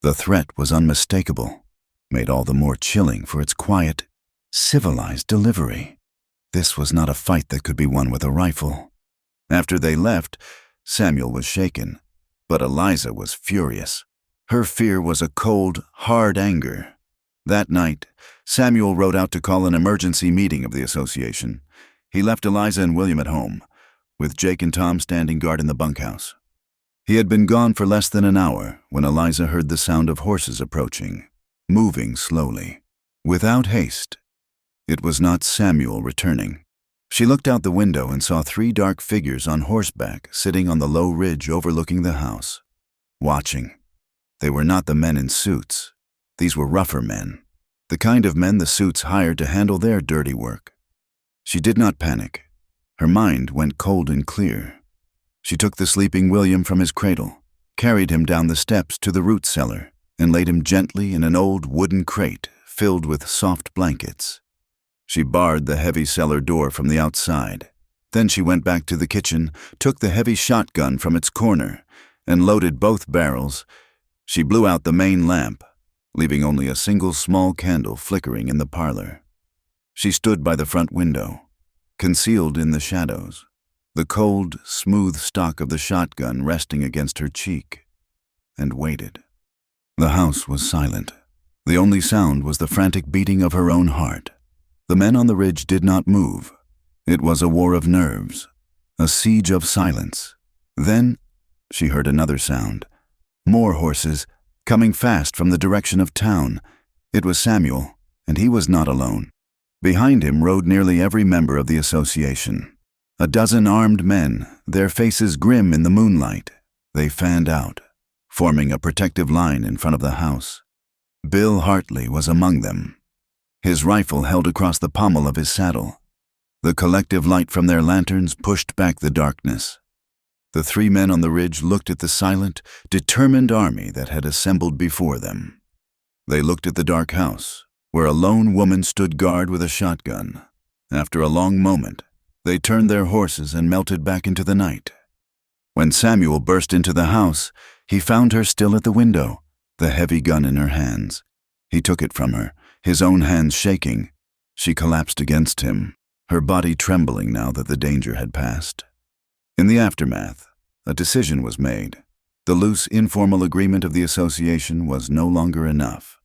The threat was unmistakable, made all the more chilling for its quiet, Civilized delivery. This was not a fight that could be won with a rifle. After they left, Samuel was shaken, but Eliza was furious. Her fear was a cold, hard anger. That night, Samuel rode out to call an emergency meeting of the association. He left Eliza and William at home, with Jake and Tom standing guard in the bunkhouse. He had been gone for less than an hour when Eliza heard the sound of horses approaching, moving slowly, without haste. It was not Samuel returning. She looked out the window and saw 3 dark figures on horseback sitting on the low ridge overlooking the house, watching. They were not the men in suits. These were rougher men, the kind of men the suits hired to handle their dirty work. She did not panic. Her mind went cold and clear. She took the sleeping William from his cradle, carried him down the steps to the root cellar, and laid him gently in an old wooden crate filled with soft blankets. She barred the heavy cellar door from the outside. Then she went back to the kitchen, took the heavy shotgun from its corner, and loaded both barrels. She blew out the main lamp, leaving only a single small candle flickering in the parlor. She stood by the front window, concealed in the shadows, the cold, smooth stock of the shotgun resting against her cheek, and waited. The house was silent. The only sound was the frantic beating of her own heart. The men on the ridge did not move. It was a war of nerves, a siege of silence. Then she heard another sound. More horses, coming fast from the direction of town. It was Samuel, and he was not alone. Behind him rode nearly every member of the association. A dozen armed men, their faces grim in the moonlight. They fanned out, forming a protective line in front of the house. Bill Hartley was among them, his rifle held across the pommel of his saddle. The collective light from their lanterns pushed back the darkness. The 3 men on the ridge looked at the silent, determined army that had assembled before them. They looked at the dark house, where a lone woman stood guard with a shotgun. After a long moment, they turned their horses and melted back into the night. When Samuel burst into the house, he found her still at the window, the heavy gun in her hands. He took it from her, his own hands shaking. She collapsed against him, her body trembling now that the danger had passed. In the aftermath, a decision was made. The loose, informal agreement of the association was no longer enough.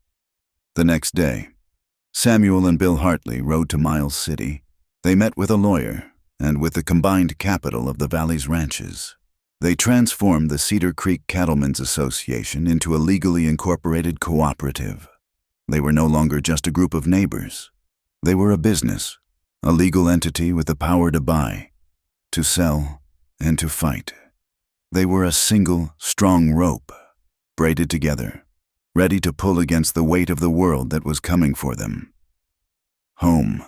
The next day, Samuel and Bill Hartley rode to Miles City. They met with a lawyer and with the combined capital of the Valley's ranches. They transformed the Cedar Creek Cattlemen's Association into a legally incorporated cooperative. They were no longer just a group of neighbors. They were a business, a legal entity with the power to buy, to sell, and to fight. They were a single, strong rope, braided together, ready to pull against the weight of the world that was coming for them. Home,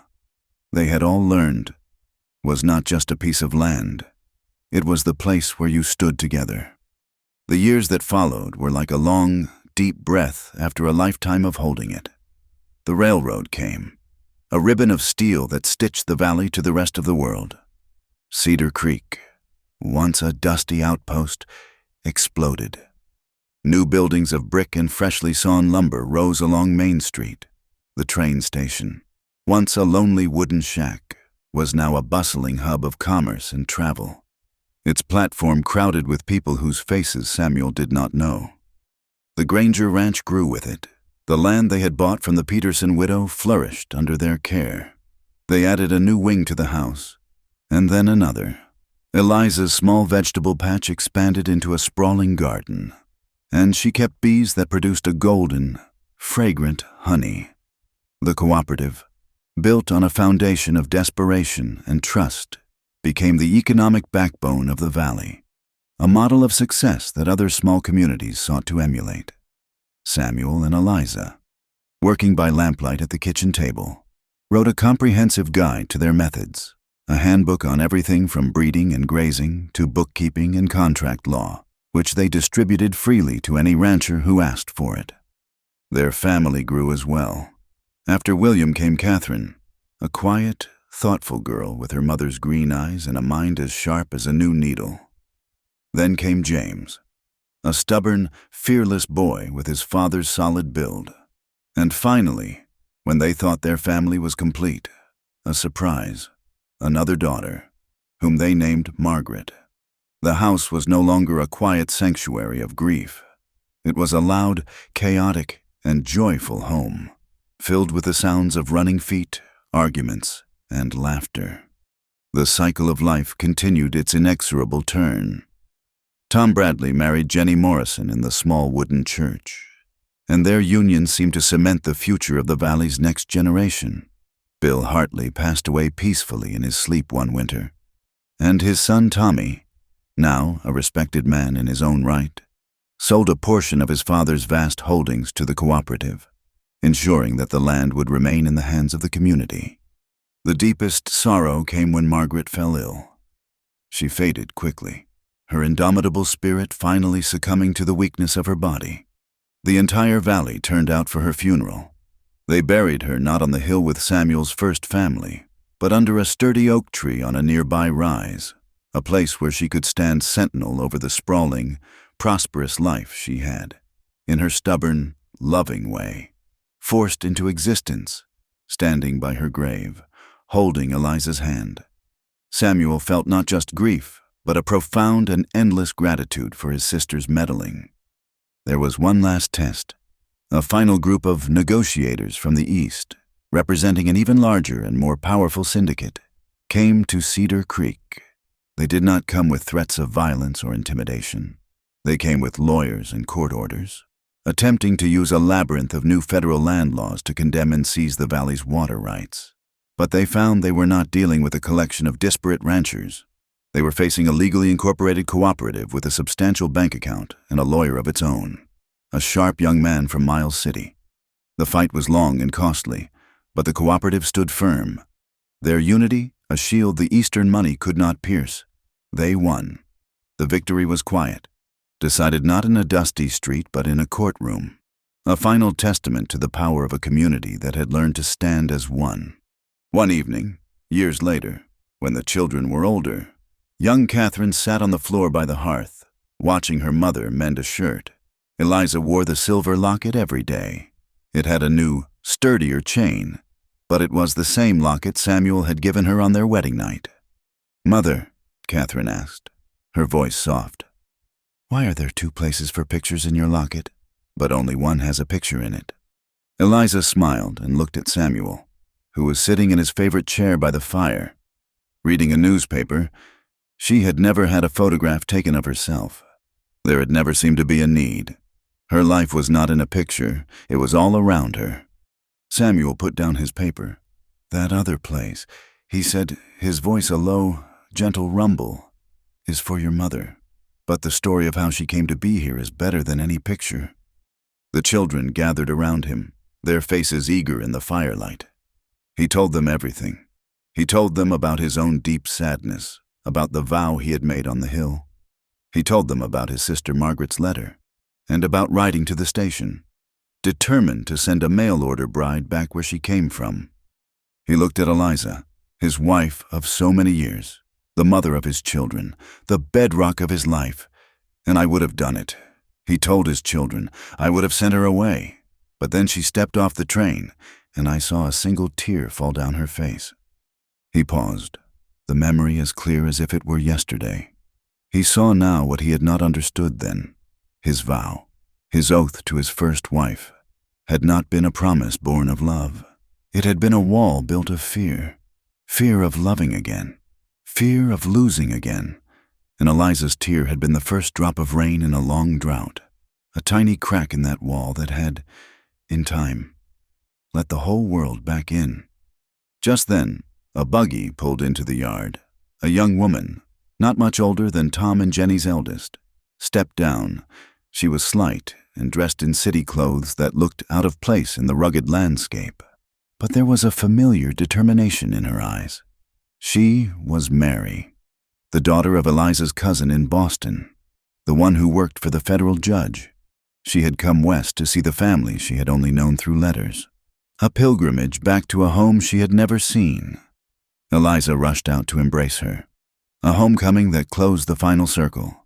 they had all learned, was not just a piece of land. It was the place where you stood together. The years that followed were like a long, deep breath after a lifetime of holding it. The railroad came, a ribbon of steel that stitched the valley to the rest of the world. Cedar Creek, once a dusty outpost, exploded. New buildings of brick and freshly sawn lumber rose along Main Street. The train station, once a lonely wooden shack, was now a bustling hub of commerce and travel. Its platform crowded with people whose faces Samuel did not know. The Granger Ranch grew with it. The land they had bought from the Peterson widow flourished under their care. They added a new wing to the house, and then another. Eliza's small vegetable patch expanded into a sprawling garden, and she kept bees that produced a golden, fragrant honey. The cooperative, built on a foundation of desperation and trust, became the economic backbone of the valley, a model of success that other small communities sought to emulate. Samuel and Eliza, working by lamplight at the kitchen table, wrote a comprehensive guide to their methods, a handbook on everything from breeding and grazing to bookkeeping and contract law, which they distributed freely to any rancher who asked for it. Their family grew as well. After William came Catherine, a quiet, thoughtful girl with her mother's green eyes and a mind as sharp as a new needle. Then came James, a stubborn, fearless boy with his father's solid build. And finally, When they thought their family was complete, a surprise, another daughter, whom they named Margaret. The house was no longer a quiet sanctuary of grief. It was a loud, chaotic, and joyful home, filled with the sounds of running feet, arguments, and laughter. The cycle of life continued its inexorable turn. Tom Bradley married Jenny Morrison in the small wooden church, and their union seemed to cement the future of the valley's next generation. Bill Hartley passed away peacefully in his sleep one winter, and his son Tommy, now a respected man in his own right, sold a portion of his father's vast holdings to the cooperative, ensuring that the land would remain in the hands of the community. The deepest sorrow came when Margaret fell ill. She faded quickly, her indomitable spirit finally succumbing to the weakness of her body. The entire valley turned out for her funeral. They buried her not on the hill with Samuel's first family, but under a sturdy oak tree on a nearby rise, a place where she could stand sentinel over the sprawling, prosperous life she had, in her stubborn, loving way, forced into existence, standing by her grave, holding Eliza's hand. Samuel felt not just grief, but a profound and endless gratitude for his sister's meddling. There was one last test. A final group of negotiators from the East, representing an even larger and more powerful syndicate, came to Cedar Creek. They did not come with threats of violence or intimidation. They came with lawyers and court orders, attempting to use a labyrinth of new federal land laws to condemn and seize the valley's water rights. But they found they were not dealing with a collection of disparate ranchers. They were facing a legally incorporated cooperative with a substantial bank account and a lawyer of its own, a sharp young man from Miles City. The fight was long and costly, but the cooperative stood firm. Their unity, a shield the Eastern money could not pierce. They won. The victory was quiet, decided not in a dusty street but in a courtroom, a final testament to the power of a community that had learned to stand as one. One evening, years later, when the children were older, young Catherine sat on the floor by the hearth, watching her mother mend a shirt. Eliza wore the silver locket every day. It had a new, sturdier chain, but it was the same locket Samuel had given her on their wedding night. "Mother," Catherine asked, her voice soft, "why are there two places for pictures in your locket, but only one has a picture in it?" Eliza smiled and looked at Samuel, who was sitting in his favorite chair by the fire, reading a newspaper. She had never had a photograph taken of herself. There had never seemed to be a need. Her life was not in a picture, it was all around her. Samuel put down his paper. "That other place," he said, his voice a low, gentle rumble, "is for your mother. But the story of how she came to be here is better than any picture." The children gathered around him, their faces eager in the firelight. He told them everything. He told them about his own deep sadness, about the vow he had made on the hill. He told them about his sister Margaret's letter, and about riding to the station, determined to send a mail-order bride back where she came from. He looked at Eliza, his wife of so many years, the mother of his children, the bedrock of his life, and "I would have done it." He told his children, "I would have sent her away." But then she stepped off the train, and I saw a single tear fall down her face. He paused, the memory as clear as if it were yesterday. He saw now what he had not understood then. His vow, his oath to his first wife, had not been a promise born of love. It had been a wall built of fear. Fear of loving again. Fear of losing again. And Eliza's tear had been the first drop of rain in a long drought. A tiny crack in that wall that had, in time, let the whole world back in. Just then, a buggy pulled into the yard. A young woman, not much older than Tom and Jenny's eldest, stepped down. She was slight and dressed in city clothes that looked out of place in the rugged landscape. But there was a familiar determination in her eyes. She was Mary, the daughter of Eliza's cousin in Boston, the one who worked for the federal judge. She had come west to see the family she had only known through letters. A pilgrimage back to a home she had never seen. Eliza rushed out to embrace her, a homecoming that closed the final circle.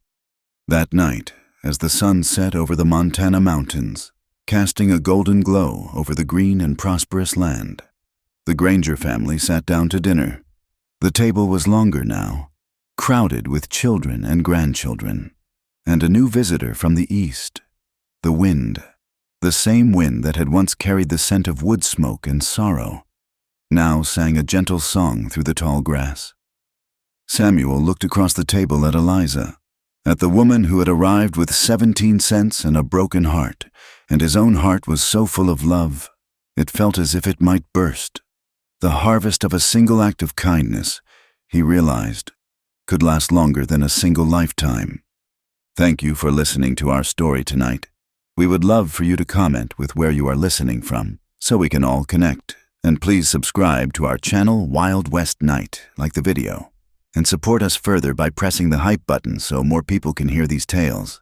That night, as the sun set over the Montana mountains, casting a golden glow over the green and prosperous land. The Granger family sat down to dinner. The table was longer now, crowded with children and grandchildren, and a new visitor from the east, the wind. The same wind that had once carried the scent of wood smoke and sorrow, now sang a gentle song through the tall grass. Samuel looked across the table at Eliza, at the woman who had arrived with 17 cents and a broken heart, and his own heart was so full of love, it felt as if it might burst. The harvest of a single act of kindness, he realized, could last longer than a single lifetime. Thank you for listening to our story tonight. We would love for you to comment with where you are listening from, so we can all connect. And please subscribe to our channel Wild West Night, like the video, and support us further by pressing the hype button so more people can hear these tales.